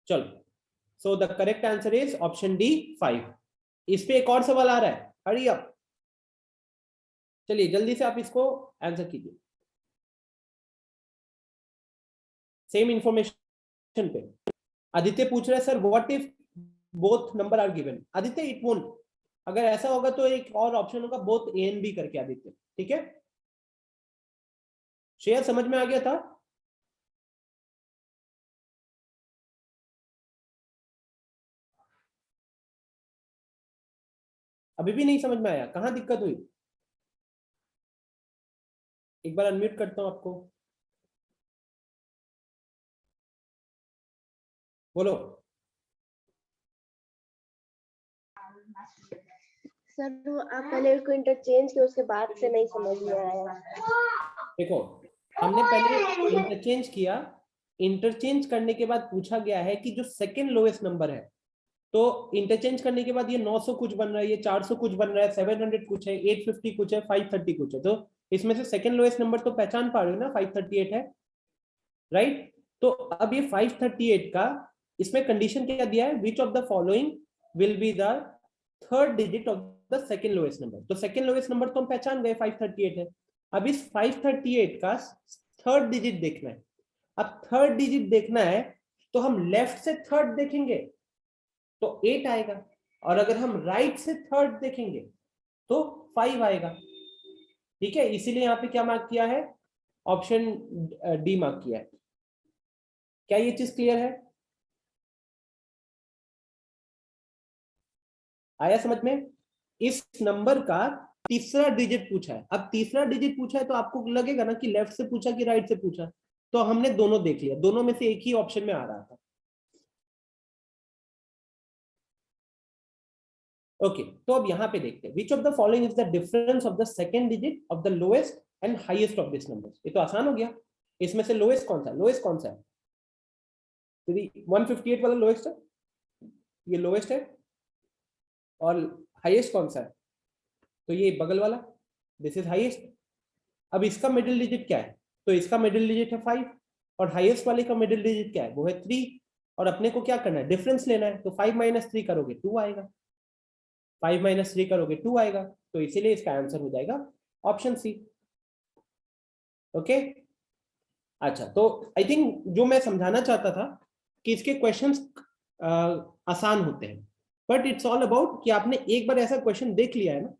चलो, सो the correct answer is option D 5। इस पे एक और सवाल आ रहा है, हरी अप, चलिए जल्दी से आप इसको आंसर कीजिए। सेम इंफॉर्मेशन पे आदित्य पूछ रहे हैं sir what if both number are given. Aditya it won't, अगर ऐसा होगा तो एक और ऑप्शन होगा बोथ ए एंड बी करके आदित्य। ठीक है, शेयर समझ में आ गया था? अभी भी नहीं समझ में आया? कहां दिक्कत हुई? एक बार अनम्यूट करता हूं आपको, बोलो।
सर तो आप पहले उसको इंटरचेंज किया, उसके बाद से नहीं समझ में आया।
देखो, हमने पहले इंटरचेंज किया, इंटरचेंज करने के बाद पूछा गया है कि जो सेकंड लोएस्ट नंबर है, तो इंटरचेंज करने के बाद ये 900 कुछ बन रहा है, ये 400 कुछ बन रहा है, 700 कुछ है, 850 कुछ है, 530 कुछ है। तो इसमें से सेकंड लोएस्ट नंबर तो पहचान पा रहे हो ना, 538 है, राइट? तो अब ये 538 का इसमें कंडीशन क्या दिया है? Which of the following will be the third digit of the second lowest number. तो सेकंड लोएस्ट नंबर तो हम पहचान गए, 538 है। अब इस 538 का थर्ड डिजिट देखना है। अब थर्ड डिजिट देखना है तो हम लेफ्ट से थर्ड देखेंगे तो 8 आएगा, और अगर हम राइट से थर्ड देखेंगे तो 5 आएगा। ठीक है, इसीलिए यहाँ पे क्या मार्क किया है? ऑप्शन डी मार्क किया है। क्या ये चीज क्लियर है? आया समझ में? इस नंबर का तीसरा डिजिट पूछा है। अब तीसरा डिजिट पूछा है तो आपको लगेगा ना कि लेफ्ट से पूछा कि राइट से पूछा, तो हमने दोनों देख लिया, दोनों में से एक ही ऑप्शन में आ रहा था। ओके, तो अब यहाँ पे देखते हैं which of the following is the difference of the second digit of the lowest and highest of this number. ये तो आसान हो गया, इसमें से लोएस्ट कौन सा है? लोएस्ट कौन सा है? 158 वाला लोएस्ट है, ये लोएस्ट है, और हाईएस्ट कौन सा है? तो ये बगल वाला, दिस इज हाईएस्ट। अब इसका मिडिल डिजिट क्या है? तो इसका मिडिल डिजिट है 5, और हाईएस्ट वाले का मिडिल डिजिट क्या है? वो है 3, और अपने को क्या करना है? डिफरेंस लेना है। तो 5 - 3 करोगे 2 आएगा, 5 - 3 करोगे 2 आएगा, तो इसीलिए इसका आंसर हो जाएगा ऑप्शन सी। ओके, अच्छा, तो आई थिंक जो मैं समझाना चाहता था कि इसके क्वेश्चंस आसान होते हैं, बट इट्स ऑल अबाउट कि आपने एक बार ऐसा क्वेश्चन देख लिया है ना,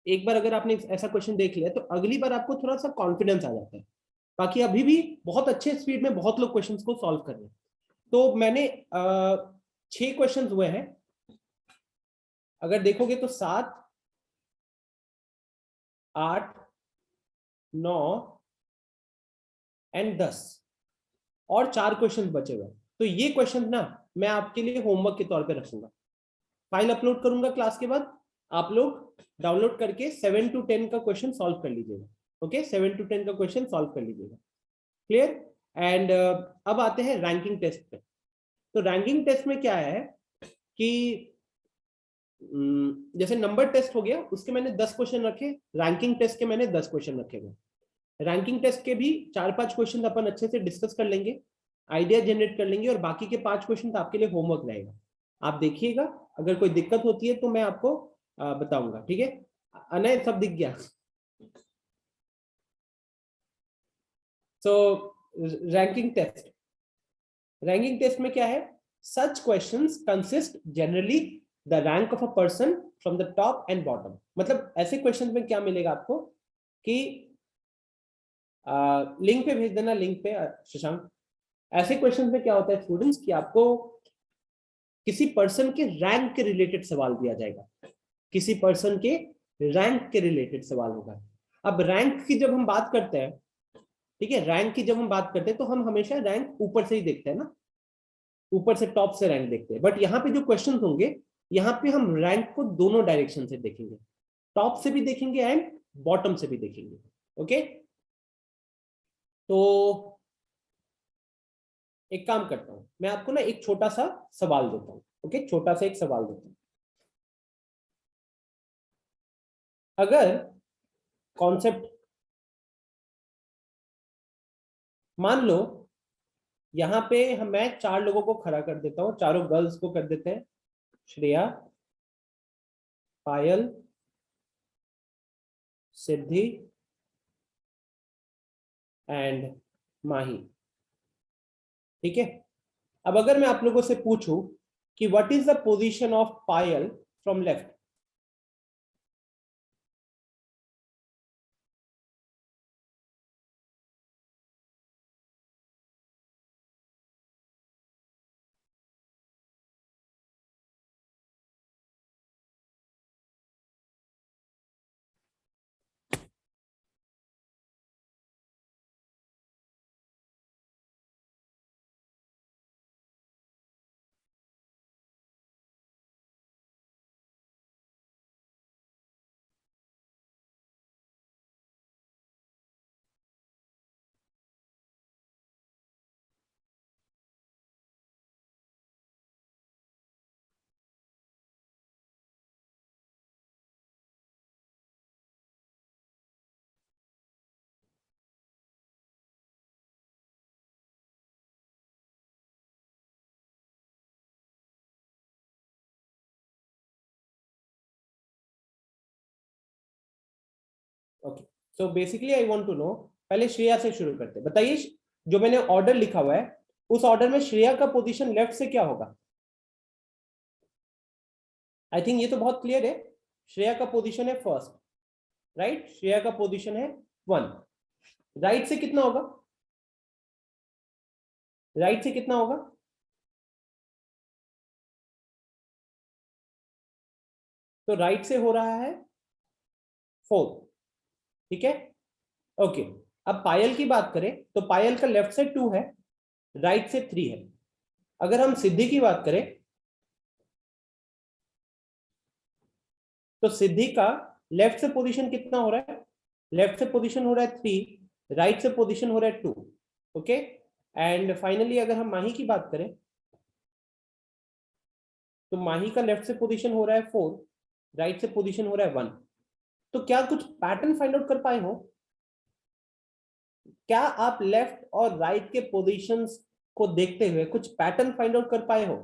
एक बार अगर आपने ऐसा क्वेश्चन देख लिया तो अगली बार आपको थोड़ा सा कॉन्फिडेंस आ जाता है। बाकी अभी भी बहुत अच्छे स्पीड में बहुत लोग क्वेश्चंस को सॉल्व कर रहे हैं। तो मैंने 6 क्वेश्चन हुए हैं, अगर देखोगे तो 7, 8, 9 एंड 10 और 4 क्वेश्चन बचे हुए। तो ये क्वेश्चन ना मैं आपके लिए होमवर्क के तौर पे रखूंगा, फाइल अपलोड करूंगा क्लास के बाद, आप लोग डाउनलोड करके 7 to 10 का क्वेश्चन सॉल्व कर लीजिएगा। ओके, 7 to 10 का क्वेश्चन सॉल्व कर लीजिएगा। क्लियर? एंड अब आते हैं रैंकिंग टेस्ट पे। तो रैंकिंग टेस्ट में क्या है कि जैसे नंबर टेस्ट हो गया, उसके मैंने 10 क्वेश्चन रखे, रैंकिंग टेस्ट के मैंने 10 क्वेश्चन रखे हुए। रैंकिंग टेस्ट के भी 4-5 क्वेश्चन अपन अच्छे से डिस्कस कर लेंगे, आइडिया जनरेट कर लेंगे, और बाकी के 5 क्वेश्चन आपके लिए होमवर्क रहेगा। आप देखिएगा, अगर कोई दिक्कत होती है तो मैं आपको बताऊंगा। ठीक है, अनय सब दिख गया? So ranking test, ranking test में क्या है? Such questions consist generally the rank of a person from the top and bottom. मतलब ऐसे क्वेश्चन में क्या मिलेगा आपको कि लिंक पे भेज देना, लिंक पे शशांक। ऐसे क्वेश्चन में क्या होता है स्टूडेंट्स कि आपको किसी पर्सन के रैंक के रिलेटेड सवाल दिया जाएगा, किसी पर्सन के रैंक के रिलेटेड सवाल होगा। अब रैंक की जब हम बात करते हैं, ठीक है, रैंक की जब हम बात करते हैं तो हम हमेशा रैंक ऊपर से ही देखते हैं ना, ऊपर से टॉप से रैंक देखते हैं। बट यहाँ पे जो क्वेश्चन होंगे, यहाँ पे हम रैंक को दोनों डायरेक्शन से देखेंगे, टॉप से भी देखेंगे एंड बॉटम से भी देखेंगे। ओके, तो एक काम करता हूं, मैं आपको ना एक छोटा सा सवाल देता हूं। ओके, छोटा सा एक सवाल देता हूं। अगर कॉन्सेप्ट, मान लो यहां पे मैं 4 लोगों को खड़ा कर देता हूं, चारों गर्ल्स को कर देते हैं, श्रेया, पायल, सिद्धि एंड माही। ठीक है, अब अगर मैं आप लोगों से पूछूं कि what is the position of Payal from left, okay, so basically I want to know, पहले श्रेया से शुरू करते हैं। बताइए, जो मैंने ऑर्डर लिखा हुआ है उस ऑर्डर में श्रेया का पोजीशन लेफ्ट से क्या होगा? आई थिंक ये तो बहुत क्लियर है, श्रेया का पोजीशन है फर्स्ट, राइट? श्रेया का पोजीशन है 1। राइट से कितना होगा? राइट से कितना होगा? तो राइट से हो रहा है 4। ठीक है, ओके। अब पायल की बात करें तो पायल का लेफ्ट से 2 है, राइट से 3 है। अगर हम सिद्धि की बात करें तो सिद्धि का लेफ्ट से पोजीशन कितना हो रहा है? लेफ्ट से पोजीशन हो रहा है 3, राइट से पोजीशन हो रहा है 2, ओके। एंड फाइनली अगर हम माही की बात करें तो माही का लेफ्ट से पोजीशन हो रहा है 4, राइट से पोजीशन हो रहा है 1। तो क्या कुछ पैटर्न फाइंड आउट कर पाए हो? क्या आप लेफ्ट और राइट के पोजीशंस को देखते हुए कुछ पैटर्न फाइंड आउट कर पाए हो?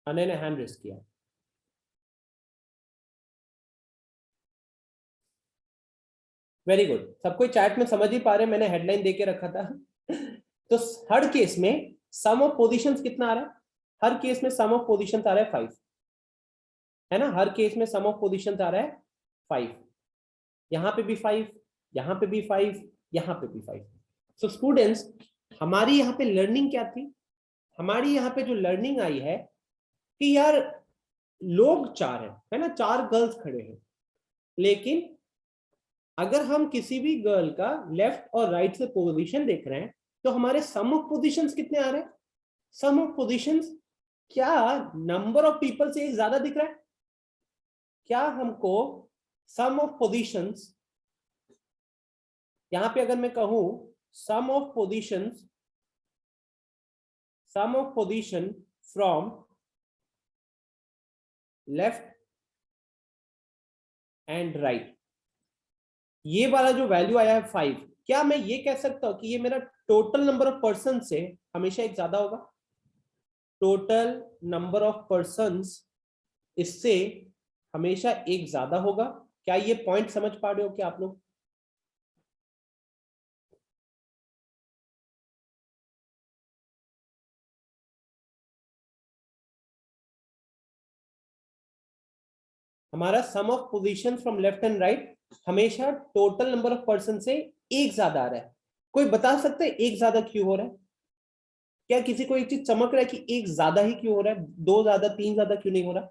अनय ने हैंड रेस किया। वेरी गुड, सब कोई चैट में समझ ही पा रहे, मैंने हेडलाइन देके रखा था। तो हर केस में सम ऑफ पोजीशंस कितना आ रहा है? हर केस में सम ऑफ पोजीशंस आ रहा है 5, है ना? हर केस में सम ऑफ पोजीशंस आ रहा है 5। यहां पे भी 5, यहां पे भी 5, यहां पे भी 5। सो स्टूडेंट्स, हमारी यहाँ पे लर्निंग क्या थी? हमारी यहाँ पे जो लर्निंग आई है कि यार लोग 4 है ना, 4 गर्ल्स खड़े हैं, लेकिन अगर हम किसी भी गर्ल का लेफ्ट और राइट से पोजीशन देख रहे हैं तो हमारे सम ऑफ पोजीशंस कितने आ रहे हैं? सम ऑफ पोजीशंस, क्या नंबर ऑफ पीपल से एक ज्यादा दिख रहा है? क्या हमको सम ऑफ पोजीशंस, यहां पे अगर मैं कहूं sum of position from left and right, ये वाला जो वैल्यू आया है 5, क्या मैं ये कह सकता हूं कि ये मेरा टोटल नंबर ऑफ पर्सन से हमेशा एक ज्यादा होगा? टोटल नंबर ऑफ पर्सन्स इससे हमेशा एक ज्यादा होगा? क्या ये पॉइंट समझ पा रहे हो क्या आप लोग? हमारा sum of positions from left and right हमेशा टोटल नंबर ऑफ पर्सन से एक ज्यादा आ रहा है। कोई बता सकते हैं एक ज्यादा क्यों हो रहा है? क्या किसी को एक चीज चमक रहा है कि एक ज्यादा ही क्यों हो रहा है, 2 ज्यादा 3 ज्यादा क्यों नहीं हो रहा?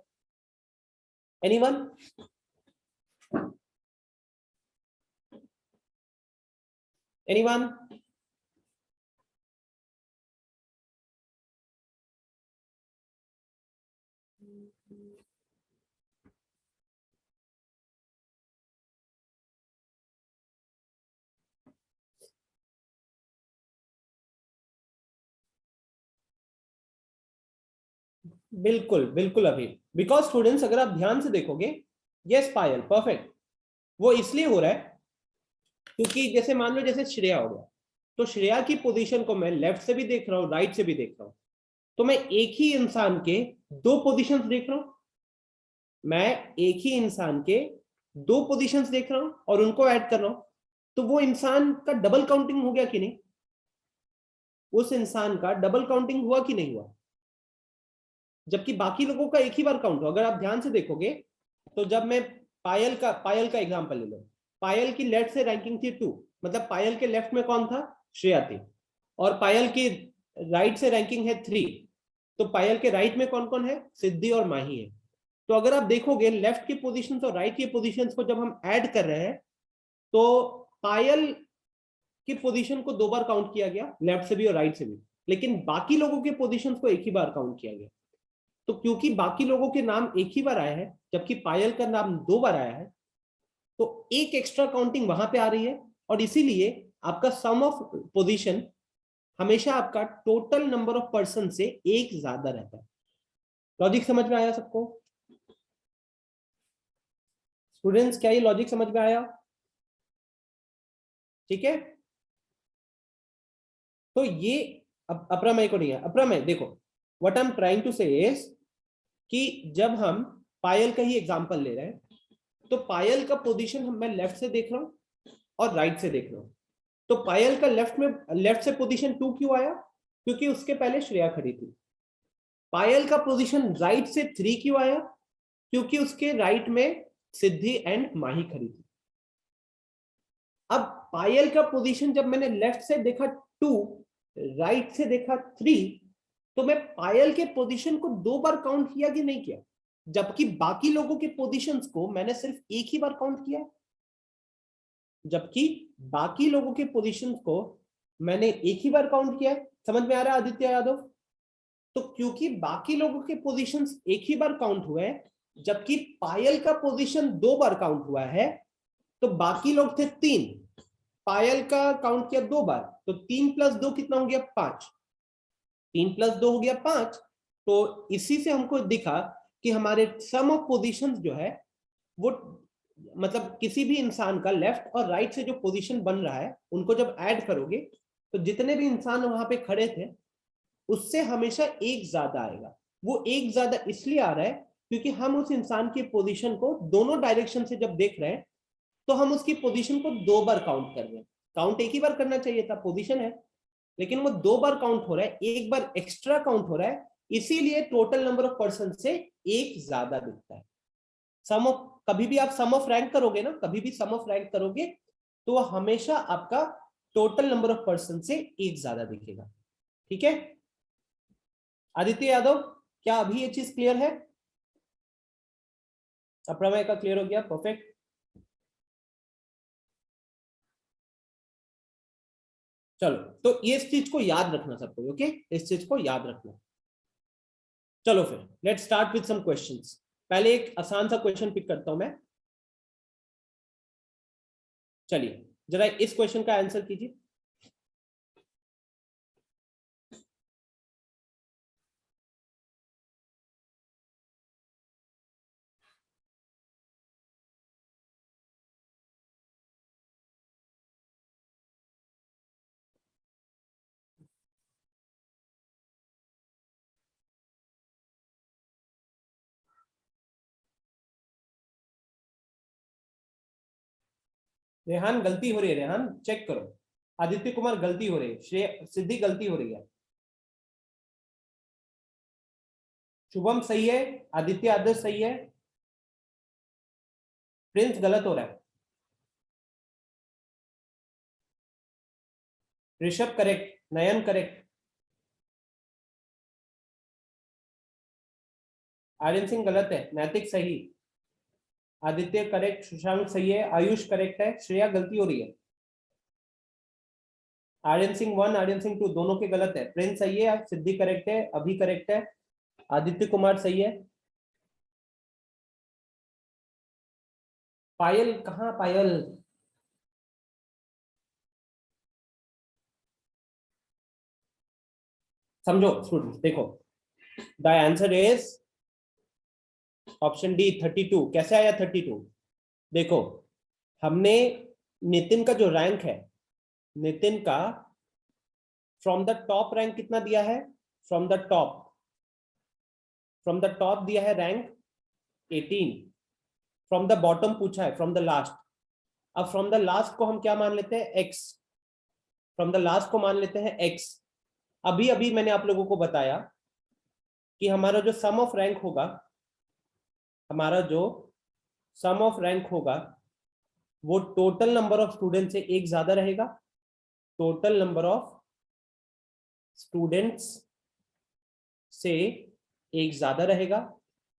एनीवन? एनीवन? बिल्कुल बिल्कुल अभी, बिकॉज स्टूडेंट्स अगर आप ध्यान से देखोगे, यस पायल परफेक्ट, वो इसलिए हो रहा है क्योंकि जैसे मान लो जैसे श्रेया हो गया, तो श्रेया की पोजीशन को मैं लेफ्ट से भी देख रहा हूं, राइट से भी देख रहा हूं, तो मैं एक ही इंसान के 2 पोजीशंस देख रहा हूं। मैं एक ही इंसान के 2 पोजीशंस देख रहा हूं और उनको ऐड कर रहा हूं, तो वो इंसान का डबल काउंटिंग हो गया कि नहीं? उस इंसान का डबल काउंटिंग हुआ कि नहीं हुआ? जबकि बाकी लोगों का एक ही बार काउंट हो। अगर आप ध्यान से देखोगे तो जब मैं पायल का एग्जांपल ले लो, पायल की लेफ्ट से रैंकिंग थी 2, मतलब पायल के लेफ्ट में कौन था? श्रेया थी। और पायल की राइट से रैंकिंग है 3, तो पायल के राइट में कौन कौन है? सिद्धि और माही है। तो अगर आप देखोगे लेफ्ट की पोजीशंस और राइट की पोजीशंस को जब हम ऐड कर रहे हैं तो पायल की पोजीशन को 2 बार काउंट किया गया, लेफ्ट से भी और राइट से भी, लेकिन बाकी लोगों के पोजीशंस को एक ही बार काउंट किया गया। तो क्योंकि बाकी लोगों के नाम एक ही बार आया है जबकि पायल का नाम 2 बार आया है, तो एक एक्स्ट्रा काउंटिंग वहां पे आ रही है, और इसीलिए आपका सम ऑफ पोजीशन हमेशा आपका टोटल नंबर ऑफ पर्सन से एक ज्यादा रहता है। लॉजिक समझ में आया सबको? स्टूडेंट्स, क्या ये लॉजिक समझ में आया? ठीक है, तो ये अप्रमेय को नहीं है। अप्रमेय देखो, what I am trying to say is कि जब हम पायल का ही एग्जांपल ले रहे हैं तो पायल का पोजीशन मैं लेफ्ट से देख रहा हूं और राइट से देख रहा हूं, तो पायल का लेफ्ट से पोजीशन 2 क्यों आया? क्योंकि उसके पहले श्रेया खड़ी थी। पायल का पोजीशन राइट से 3 क्यों आया? क्योंकि उसके राइट में सिद्धि एंड माही खड़ी थी। अब पायल का पोजीशन जब मैंने लेफ्ट से देखा 2, राइट से देखा 3, तो मैं पायल के पोजीशन को 2 बार काउंट किया कि नहीं किया? जबकि बाकी लोगों के पोजीशंस को मैंने सिर्फ एक ही बार काउंट किया। जबकि बाकी लोगों के पोजीशंस को मैंने एक ही बार काउंट किया। समझ में आ रहा है आदित्य यादव? तो क्योंकि बाकी लोगों के पोजीशंस एक ही बार काउंट हुए हैं, जबकि पायल का पोजीशन 2 बार काउंट हुआ है, तो बाकी लोग थे 3, पायल का काउंट किया 2 बार, तो 3 + 2 कितना हो गया 5, 3 + 2 हो गया 5। तो इसी से हमको दिखा कि हमारे सम ऑफ पोजीशंस जो है वो मतलब किसी भी इंसान का लेफ्ट और राइट से जो पोजीशन बन रहा है उनको जब ऐड करोगे तो जितने भी इंसान वहां पे खड़े थे उससे हमेशा एक ज्यादा आएगा। वो एक ज्यादा इसलिए आ रहा है क्योंकि हम उस इंसान की पोजीशन को दोनों डायरेक्शन से जब देख रहे हैं तो हम उसकी पोजीशन को 2 बार काउंट कर रहे हैं। काउंट एक ही बार करना चाहिए था, पोजीशन है, लेकिन वो 2 बार काउंट हो रहा है, एक बार एक्स्ट्रा काउंट हो रहा है, इसीलिए टोटल नंबर ऑफ पर्सन से एक ज्यादा दिखता है। सम ऑफ, कभी भी आप सम ऑफ रैंक करोगे ना, कभी भी सम ऑफ रैंक करोगे तो हमेशा आपका टोटल नंबर ऑफ पर्सन से एक ज्यादा दिखेगा। ठीक है आदित्य यादव, क्या अभी ये चीज क्लियर है? अप्रमेय का क्लियर हो गया? परफेक्ट। चलो, तो ये इस चीज को याद रखना सबको, ओके, इस चीज को याद रखना। चलो फिर let's start with some questions. पहले एक आसान सा क्वेश्चन पिक करता हूं मैं। चलिए जरा इस क्वेश्चन का आंसर कीजिए। रेहान गलती हो रही है, रेहान चेक करो। आदित्य कुमार गलती हो रही है, श्रेय सिद्धि गलती हो रही है, शुभम सही है, आदित्य आदर्श सही है, प्रिंस गलत हो रहा है, ऋषभ करेक्ट, नयन करेक्ट, आर्यन सिंह गलत है, नैतिक सही, आदित्य करेक्ट, सुशांक सही है, आयुष करेक्ट है, श्रेया गलती हो रही है, आर्यन सिंह 1 आर्यन सिंह 2 दोनों के गलत है, प्रिंस सही है, सिद्धि करेक्ट है, अभी करेक्ट है, आदित्य कुमार सही है, पायल कहाँ, पायल समझो स्टूडेंट्स, देखो the answer is option D 32। कैसे आया 32? देखो हमने नितिन का जो रैंक है, नितिन का फ्रॉम द टॉप रैंक कितना दिया है, फ्रॉम द टॉप दिया है रैंक 18, फ्रॉम द बॉटम पूछा है फ्रॉम द लास्ट। अब फ्रॉम द लास्ट को हम क्या मान लेते हैं, एक्स, फ्रॉम द लास्ट को मान लेते हैं एक्स। अभी अभी मैंने आप लोगों को बताया कि हमारा जो सम ऑफ रैंक होगा, हमारा जो सम ऑफ रैंक होगा वो टोटल नंबर ऑफ स्टूडेंट से एक ज्यादा रहेगा, टोटल नंबर ऑफ स्टूडेंट्स से एक ज्यादा रहेगा।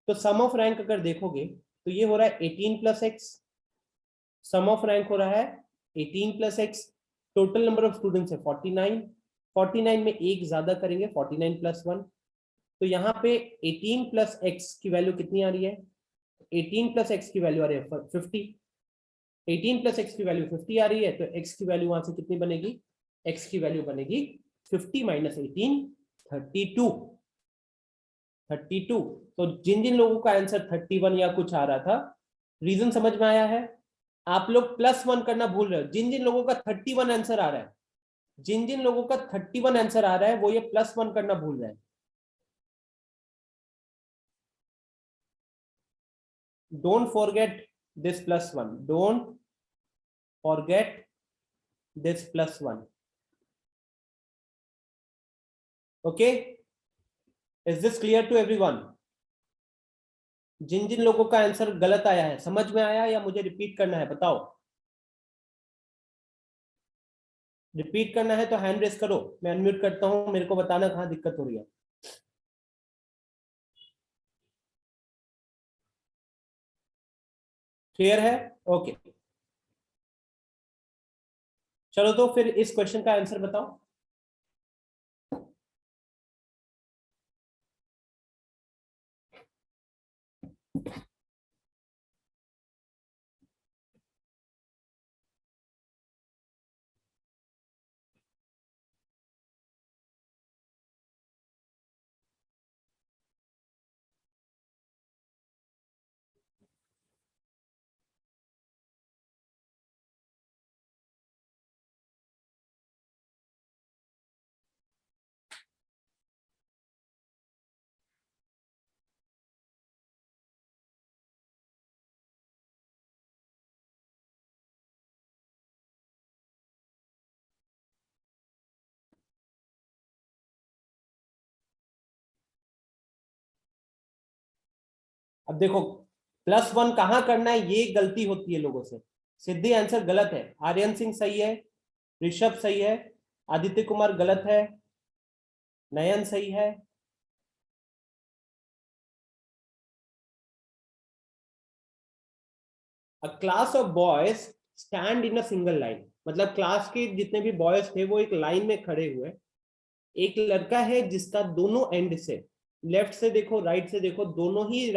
तो सम ऑफ रैंक अगर देखोगे तो ये हो रहा है 18 + x, सम ऑफ रैंक हो रहा है 18 + x, total number of students है 49, 49 में एक ज्यादा करेंगे 49 + 1, तो यहाँ पे 18 + x की वैल्यू कितनी आ रही है, 18 + x की वैल्यू आ रही है 50, 18 + x की वैल्यू 50 आ रही है, तो x की वैल्यू वहां से कितनी बनेगी, x की वैल्यू बनेगी 50 - 18 32, 32। तो जिन जिन लोगों का आंसर 31 या कुछ आ रहा था, रीजन समझ में आया है? आप लोग +1 करना भूल रहे हो। जिन जिन लोगों का 31 आंसर आ रहा है, जिन जिन लोगों का 31 आंसर आ रहा है वो ये +1 करना भूल रहे हैं। Don't forget this +1. Don't forget this +1. Okay? Is this clear to everyone? जिन जिन लोगों का आंसर गलत आया है, समझ में आया या मुझे रिपीट करना है, बताओ। रिपीट करना है तो हैंड रेस करो, मैं अनम्यूट करता हूं, मेरे को बताना कहां दिक्कत हो रही है। क्लियर है? ओके चलो, तो फिर इस क्वेश्चन का आंसर बताओ। अब देखो +1 कहाँ करना है, ये गलती होती है लोगों से। सिद्धि आंसर गलत है, आर्यन सिंह सही है, ऋषभ सही है, आदित्य कुमार गलत है, नयन सही है, A class of boys stand in a single line, मतलब क्लास के जितने भी बॉयज थे वो एक लाइन में खड़े हुए। एक लड़का है जिसका दोनों एंड से, लेफ्ट से देखो राइट से देखो, दोनों ही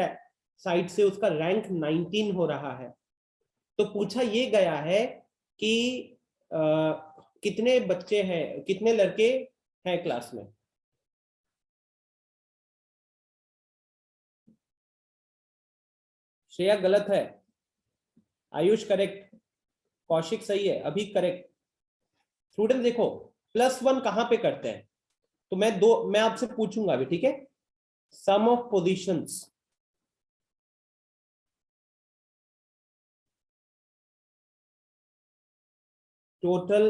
साइड से उसका रैंक 19 हो रहा है। तो पूछा ये गया है कि कितने बच्चे हैं, कितने लड़के हैं क्लास में। श्रेया गलत है, आयुष करेक्ट, कौशिक सही है, अभी करेक्ट। स्टूडेंट देखो +1 कहां पे करते हैं, तो मैं आपसे पूछूंगा अभी, ठीक है। Sum of positions, total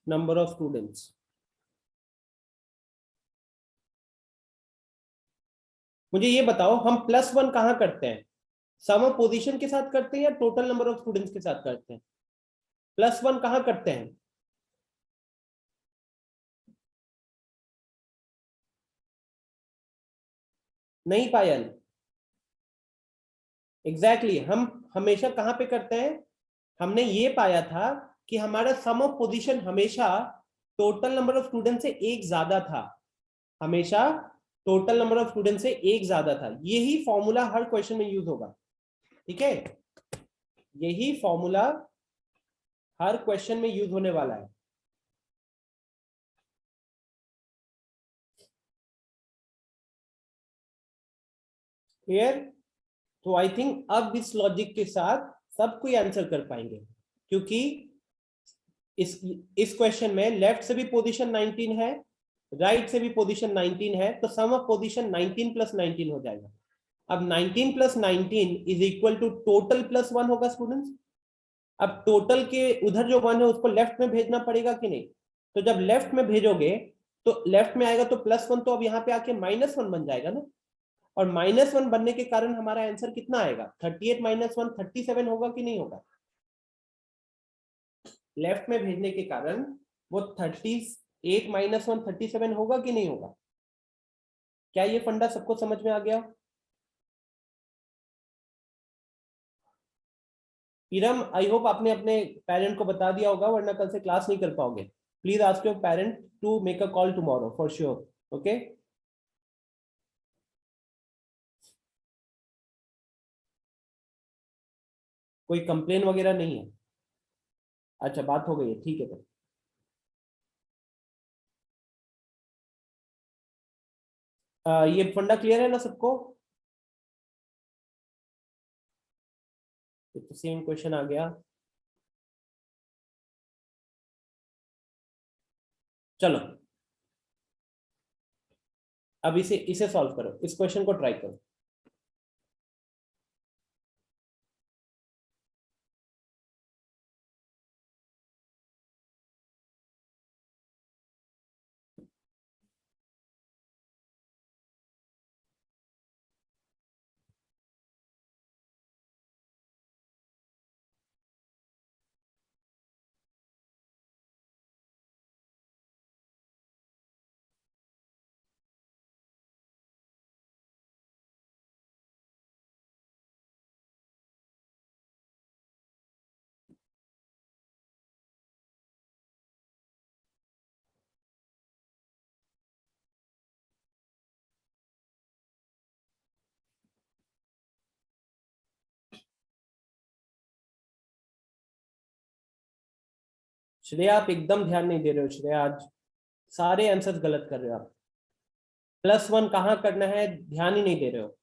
number of students. मुझे ये बताओ हम +1 कहां करते हैं, सम ऑफ पोजीशन के साथ करते हैं या टोटल नंबर ऑफ स्टूडेंट्स के साथ करते हैं? +1 कहां करते हैं? नहीं पायल, एग्जैक्टली हम हमेशा कहां पे करते हैं? हमने ये पाया था कि हमारा सम ऑफ पोजीशन हमेशा टोटल नंबर ऑफ स्टूडेंट से एक ज्यादा था, हमेशा टोटल नंबर ऑफ स्टूडेंट से एक ज्यादा था। यही फॉर्मूला हर क्वेश्चन में यूज होगा, ठीक है, यही फॉर्मूला हर क्वेश्चन में यूज होने वाला है। क्लियर? तो आई थिंक अब इस लॉजिक के साथ सब कोई आंसर कर पाएंगे, क्योंकि इस क्वेश्चन में लेफ्ट से भी पोजीशन 19 है, राइट से भी पोजीशन 19 है, तो सम ऑफ पोजीशन 19 + 19 हो जाएगा। अब 19 + 19 इज इक्वल टू टोटल +1 होगा स्टूडेंट्स। अब टोटल के उधर जो 1 है उसको लेफ्ट में भेजना पड़ेगा कि नहीं? तो जब लेफ्ट में भेजोगे तो लेफ्ट में आएगा तो +1, तो अब यहाँ पे आके -1 बन जाएगा ना। और -1 बनने के कारण हमारा आंसर कितना आएगा? 38 - 1 37 होगा कि नहीं होगा? लेफ्ट में भेजने के कारण वो 38 - 1 37 होगा कि नहीं होगा? क्या ये फंडा सबको समझ में आ गया? इरम, आई होप आपने अपने पेरेंट को बता दिया होगा, वरना कल से क्लास नहीं कर पाओगे। Please ask your parent to make a call tomorrow for sure, okay. कोई कंप्लेन वगैरह नहीं है? अच्छा, बात हो गई है, ठीक है। तो ये फंडा क्लियर है ना सबको? तो सेम क्वेश्चन आ गया, चलो अब इसे सॉल्व करो, इस क्वेश्चन को ट्राई करो। श्रेया आप एकदम ध्यान नहीं दे रहे हो श्रेया, आज सारे आंसर्स गलत कर रहे हो आप। +1 कहाँ करना है ध्यान ही नहीं दे रहे हो।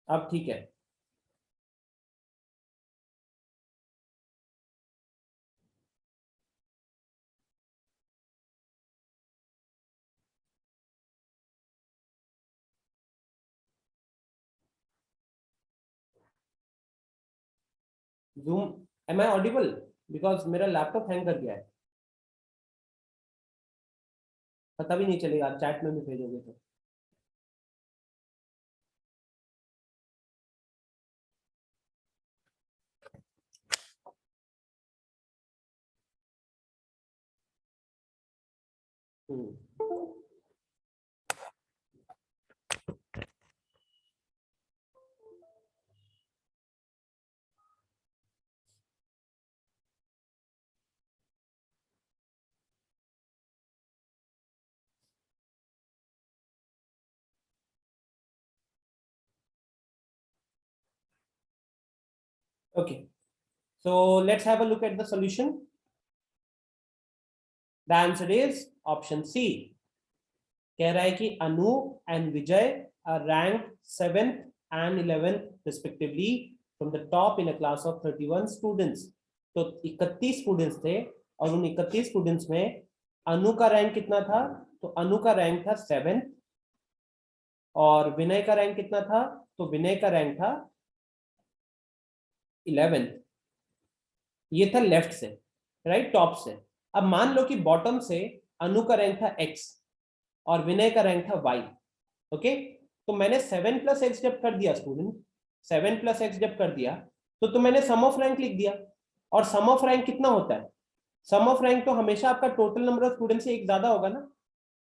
अब ठीक है, zoom, am I audible? Because मेरा लैपटॉप हैंग कर गया है, पता भी नहीं चलेगा, आप चैट में भी भेजोगे तो। Okay, so let's have a look at the solution. The answer is option C. कह रहा है कि अनु and Vijay are ranked 7th and 11th respectively from the top in a class of 31 students. तो 31 students थे और उन 31 students में अनु का रैंक कितना था? तो अनु का रैंक था 7th और विनय का रैंक कितना था? तो विनय का रैंक था 11th। ये था लेफ्ट से, राइट, टॉप से। अब मान लो कि बॉटम से अनु का रैंक था x और विनय का रैंक था y। ओके, तो मैंने 7 + x जब कर दिया स्टूडेंट, 7 + x जब कर दिया तो मैंने सम ऑफ रैंक लिख दिया। और सम ऑफ रैंक कितना होता है? सम ऑफ रैंक तो हमेशा आपका टोटल नंबर ऑफ स्टूडेंट से एक ज्यादा होगा ना,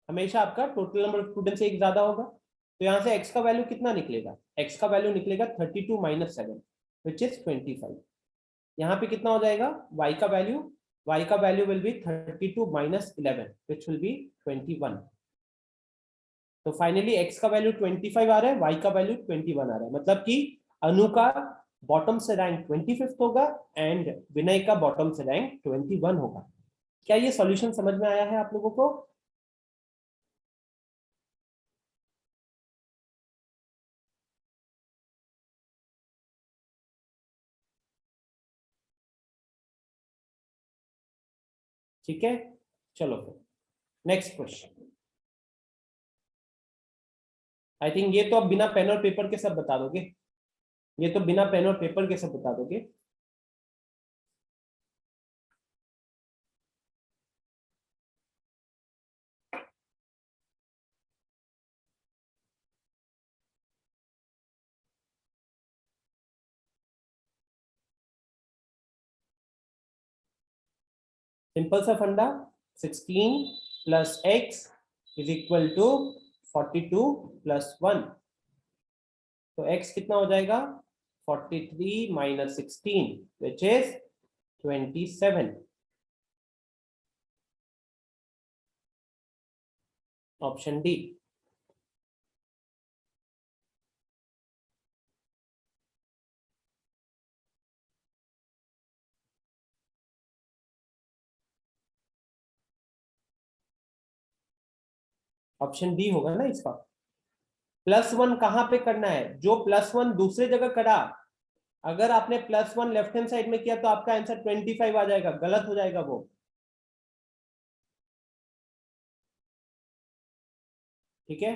हमेशा आपका टोटल नंबर ऑफ स्टूडेंट से एक ज्यादा होगा। तो यहाँ से x का वैल्यू कितना निकलेगा? x का वैल्यू निकलेगा 32 - 7 विच इज 25। यहाँ पे कितना हो जाएगा? y का value will be 32 - 11 which will be 21। तो फाइनली x का वैल्यू 25 आ रहा है, y का वैल्यू 21 आ रहा है। मतलब कि अनु का बॉटम से रैंक 25 होगा एंड विनय का बॉटम से रैंक 21 होगा। क्या ये सॉल्यूशन समझ में आया है आप लोगों को? ठीक है, चलो फिर नेक्स्ट क्वेश्चन। आई थिंक ये तो अब बिना पेन और पेपर के सब बता दोगे, ये तो बिना पेन और पेपर के सब बता दोगे। सिंपल सा फंडा, 16 + x इज इक्वल टू 42 + 1। तो x कितना हो जाएगा? 43 - 16 which is 27। Option D. Option D होगा ना इसका। +1 कहां पे करना है? जो +1 दूसरे जगह करा, अगर आपने +1 लेफ्ट हैंड साइड में किया तो आपका आंसर 25 आ जाएगा, गलत हो जाएगा वो। ठीक है,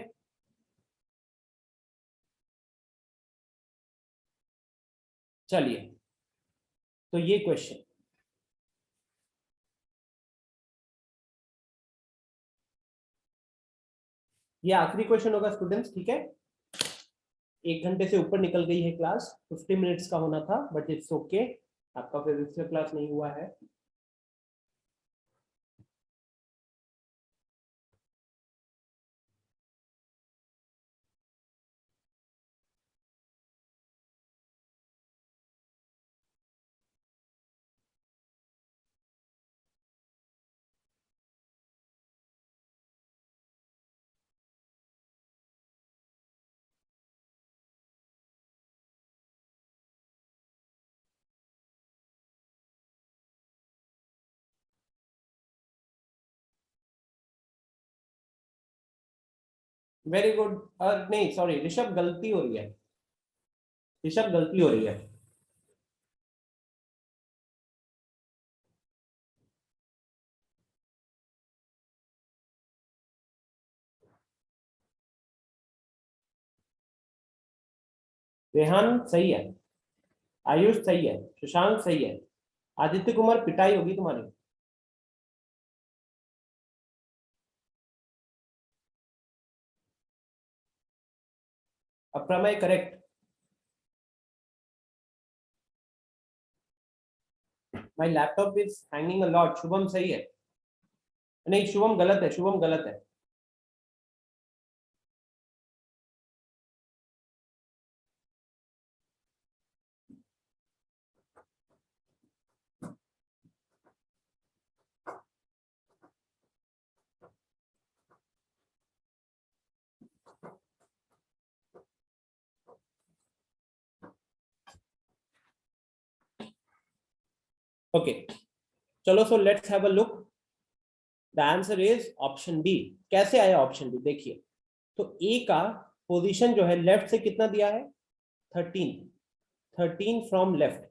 चलिए तो ये क्वेश्चन, ये आखिरी क्वेश्चन होगा स्टूडेंट्स। ठीक है, 1 घंटे से ऊपर निकल गई है क्लास, 50 मिनट्स का होना था बट इट्स ओके, आपका फिजिक्स का क्लास नहीं हुआ है। Very good. नहीं सॉरी, ऋषभ गलती हो रही है, ऋषभ गलती हो रही है। रेहान सही है, आयुष सही है, शशांक सही है, आदित्य कुमार पिटाई होगी तुम्हारी। Aprameya correct. My laptop is hanging a lot. Shubham सही है, नहीं शुभम गलत है, शुभम गलत है। ओके चलो, so let's have a look. The answer is option B. कैसे आया ऑप्शन बी देखिए, तो ए का पोजीशन जो है लेफ्ट से कितना दिया है 13 फ्रॉम लेफ्ट।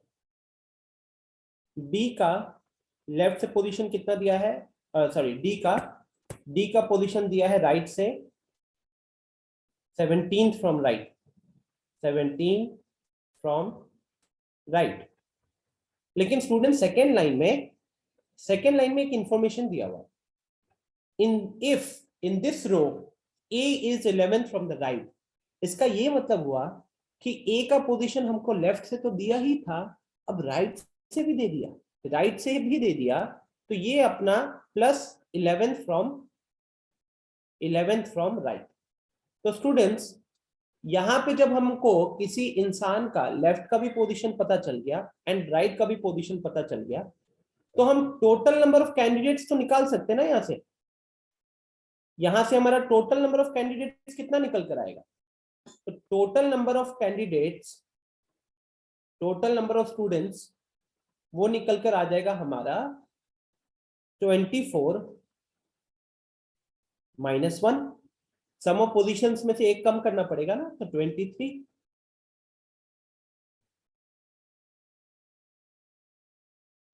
बी का लेफ्ट से पोजीशन कितना दिया है, सॉरी डी का पोजीशन दिया है राइट से 17 फ्रॉम राइट, 17 फ्रॉम राइट। लेकिन स्टूडेंट सेकेंड लाइन में एक इंफॉर्मेशन दिया हुआ, in this row A is 11 from the right. इसका ये मतलब हुआ कि ए का पोजीशन हमको लेफ्ट से तो दिया ही था, अब राइट से भी दे दिया, तो ये अपना प्लस 11 फ्रॉम राइट। तो स्टूडेंट्स यहां पे जब हमको किसी इंसान का लेफ्ट का भी पोजीशन पता चल गया एंड राइट का भी पोजीशन पता चल गया, तो हम टोटल नंबर ऑफ कैंडिडेट्स तो निकाल सकते हैं ना। यहां से हमारा टोटल नंबर ऑफ कैंडिडेट्स कितना निकल कर आएगा, तो टोटल नंबर ऑफ स्टूडेंट्स वो निकल कर आ जाएगा हमारा 24 - 1। सम ऑफ पोजीशंस में से एक कम करना पड़ेगा ना, तो 23।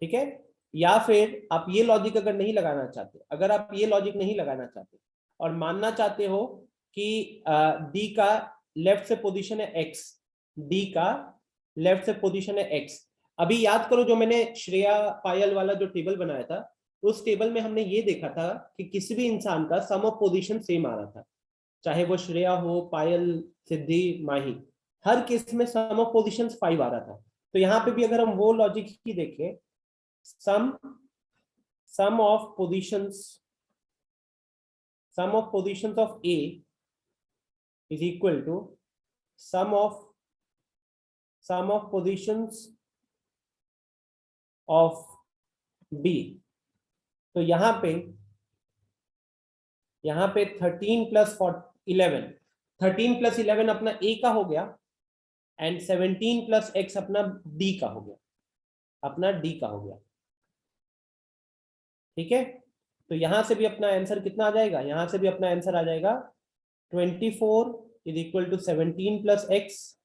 ठीक है, या फिर आप ये लॉजिक अगर नहीं लगाना चाहते, और मानना चाहते हो कि डी का लेफ्ट से पोजीशन है x, अभी याद करो जो मैंने श्रेया पायल वाला जो टेबल बनाया था, उस टेबल में हमने ये देखा था कि किसी भी इंसान का सम ऑफ पोजीशन सेम आ रहा था, चाहे वो श्रेया हो, पायल, सिद्धि, माही, हर केस में सम ऑफ पोजीशंस 5 आ रहा था। तो यहाँ पे भी अगर हम वो लॉजिक ही देखें, sum of positions of A is equal to sum of positions of B। तो यहाँ पे 13 प्लस 11 अपना A का हो गया, एंड 17 प्लस x अपना D का हो गया, ठीक है। तो यहां से भी अपना आंसर कितना आ जाएगा, यहां से भी अपना आंसर आ जाएगा 24 is equal to 17 plus x।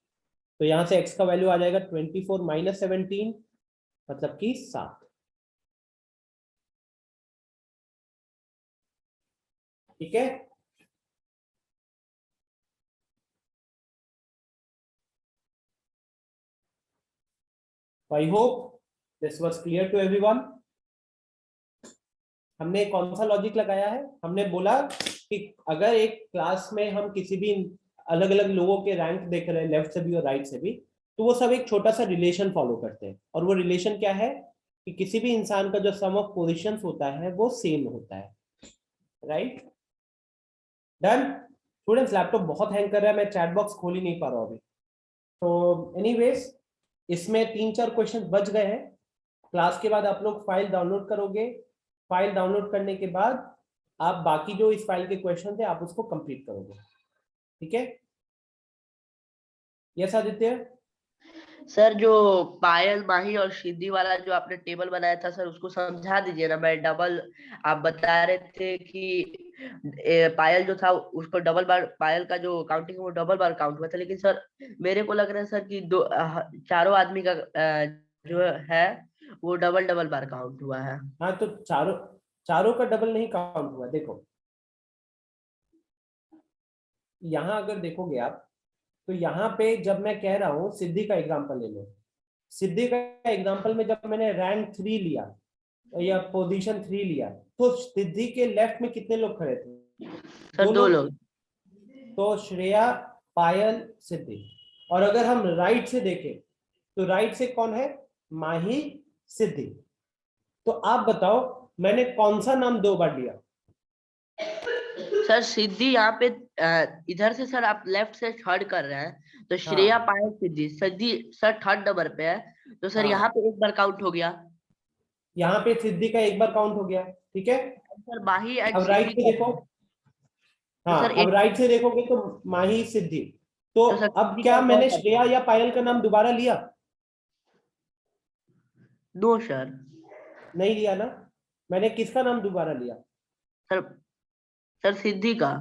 तो यहां से x का वैल्यू आ जाएगा 24 माइनस 17, मतलब कि 7। ठीक है, I hope this was clear to everyone. हमने कौन सा लॉजिक लगाया है, हमने बोला कि अगर एक क्लास में हम किसी भी अलग अलग लोगों के रैंक देख रहे हैं, लेफ्ट से भी और राइट से भी, तो वो सब एक छोटा सा रिलेशन फॉलो करते हैं, और वो रिलेशन क्या है कि किसी भी इंसान का जो सम ऑफ पोजीशंस होता है वो सेम होता है। Right, done. स्टूडेंट्स लैपटॉप बहुत हैंग कर रहा है, मैं चैट बॉक्स खोल ही नहीं पा रहा हूँ अभी। तो एनीवेज इसमें 3-4 क्वेश्चन बच गए हैं। क्लास के बाद आप लोग फाइल डाउनलोड करोगे, फाइल डाउनलोड करने के बाद आप बाकी जो इस फाइल के क्वेश्चन थे आप उसको कंप्लीट करोगे। ठीक है, यस आदित्य।
सर जो पायल, माही और सिद्धि वाला जो आपने टेबल बनाया था सर, उसको समझा दीजिए ना। मैं डबल, आप बता रहे थे कि पायल जो था उसको डबल बार, पायल का जो काउंटिंग वो डबल बार काउंट हुआ था, लेकिन सर मेरे को लग रहा है सर कि चारों आदमी का जो है वो डबल डबल बार काउंट हुआ है।
हाँ, तो चारों का डबल नहीं काउंट हुआ। देखो यहाँ अगर देखोगे आप, तो यहाँ पे जब मैं कह रहा हूँ सिद्धि का एग्जांपल ले लो, सिद्धि का एग्जांपल में जब मैंने रैंक 3 लिया या पोजीशन 3 लिया, तो सिद्धि के लेफ्ट में कितने लोग खड़े थे?
सर 2 लोग।
तो श्रेया, पायल, सिद्धि। और अगर हम राइट से देखें तो राइट से कौन है? माही, सिद्धि। तो आप बताओ मैंने कौन सा नाम 2 बार लिया?
सर सिद्धि यहाँ पे इधर से सर आप लेफ्ट से थर्ड कर रहे हैं, तो श्रेया, पायल, सिद्धि, सिद्धि सर थर्ड नंबर पे है, तो सर यहाँ पे एक बार काउंट हो गया।
यहाँ पे सिद्धि का एक बार काउंट हो गया, ठीक है।
सर माही एंड
अब राइट से देखो, हाँ
सर
अब राइट से देखोगे तो माही, सिद्धि। तो
तो सर
अब
सिद्धि
क्या
का
मैंने
कौन सा
श्रेया या पायल का नाम दोबारा लिया?
No sir.
नहीं लिया ना। मैंने किसका नाम दोबारा लिया?
सर सिद्धि का।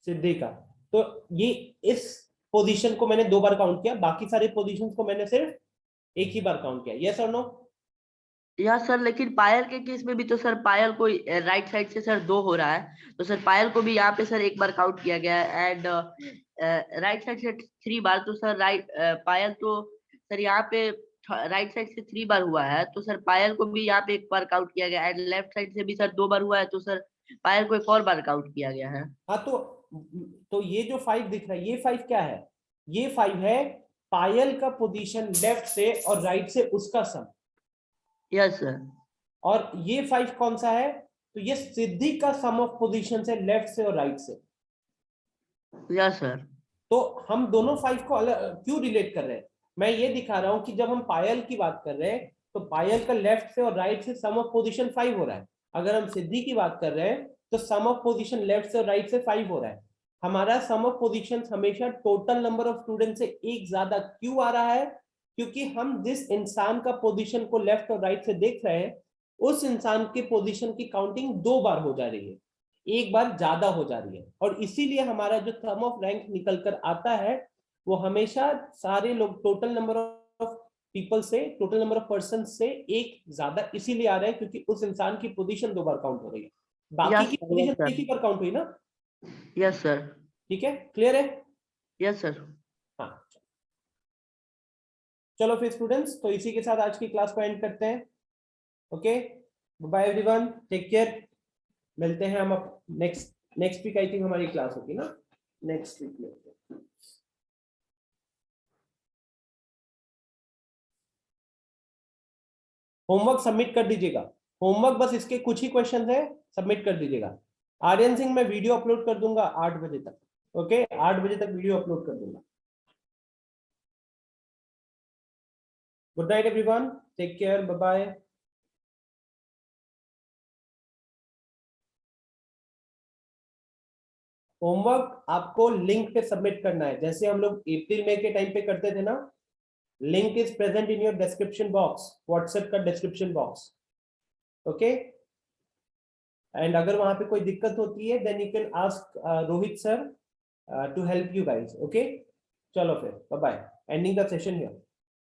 सिद्धि का। तो ये इस पोजीशन को मैंने 2 बार काउंट किया, बाकी सारे पोजीशंस को मैंने सिर्फ एक ही बार काउंट किया। यस और नो?
या सर लेकिन पायल के केस में भी तो सर पायल को राइट साइड से सर 2 हो रहा है, तो सर पायल को भी यहाँ पे सर एक बार काउंट किया गया है, एंड राइट साइड से 3 बार, तो सर पायल तो सर यहाँ पे राइट साइड से 3 बार हुआ है, तो सर पायल को भी यहाँ पे एक बार काउंट किया गया, एंड लेफ्ट साइड से भी सर 2 बार हुआ है, तो सर पायल को एक और बार काउंट किया गया है।
हाँ, तो ये जो 5 दिख रहा है, ये 5 क्या है? ये 5 है पायल का पोजीशन लेफ्ट से और राइट से उसका सम।
Yes sir.
और ये 5 कौन सा है? तो ये सिद्धि का सम ऑफ पोजीशन है लेफ्ट से और राइट से।
Yes sir.
तो हम दोनों 5 को क्यों रिलेट कर रहे हैं? मैं ये दिखा रहा हूं कि जब हम पायल की बात कर रहे हैं तो पायल का लेफ्ट से और राइट से सम ऑफ पोजीशन 5 हो रहा है। अगर हम सिद्धि की बात कर रहे हैं तो सम ऑफ पोजीशन लेफ्ट से और राइट से 5 हो रहा है। हमारा सम ऑफ पोजीशन हमेशा टोटल नंबर ऑफ स्टूडेंट से एक ज्यादा क्यों आ रहा है? क्योंकि हम जिस इंसान का पोजीशन को लेफ्ट और राइट से देख रहे हैं उस इंसान के पोजीशन की काउंटिंग 2 बार हो जा रही है, एक बार ज्यादा हो जा रही है। और इसीलिए हमारा जो सम ऑफ रैंक निकल कर आता है वो हमेशा सारे लोग टोटल नंबर ऑफ पीपल से, टोटल नंबर ऑफ पर्सन से एक ज्यादा इसीलिए आ रहा है क्योंकि उस इंसान की पोजीशन 2 बार काउंट हो रही है, बाकी की पोजीशन एक ही बार काउंट हुई ना।
Yes sir.
ठीक है, क्लियर है?
Yes sir.
हाँ, चलो फिर स्टूडेंट्स, तो इसी के साथ आज की क्लास को एंड करते हैं। Okay, bye everyone, take care. मिलते हैं हम नेक्स्ट वीक। आई थिंक हमारी क्लास होगी ना नेक्स्ट वीक में। होमवर्क सबमिट कर दीजिएगा। होमवर्क बस इसके कुछ ही क्वेश्चन है, सबमिट कर दीजिएगा। आर्यन सिंह, मैं वीडियो अपलोड कर दूंगा 8 बजे तक। ओके, 8 बजे तक वीडियो अपलोड कर दूंगा। Good night everyone, take care, bye bye. Homework आपको लिंक पे सबमिट करना है, जैसे हम लोग अप्रैल मई के टाइम पे करते थे ना। Link is present in your description box, WhatsApp का डिस्क्रिप्शन बॉक्स। ओके, एंड अगर वहां पे कोई दिक्कत होती है then you can ask Rohit sir to help you guys. Okay, चलो फिर bye bye, ending the session here.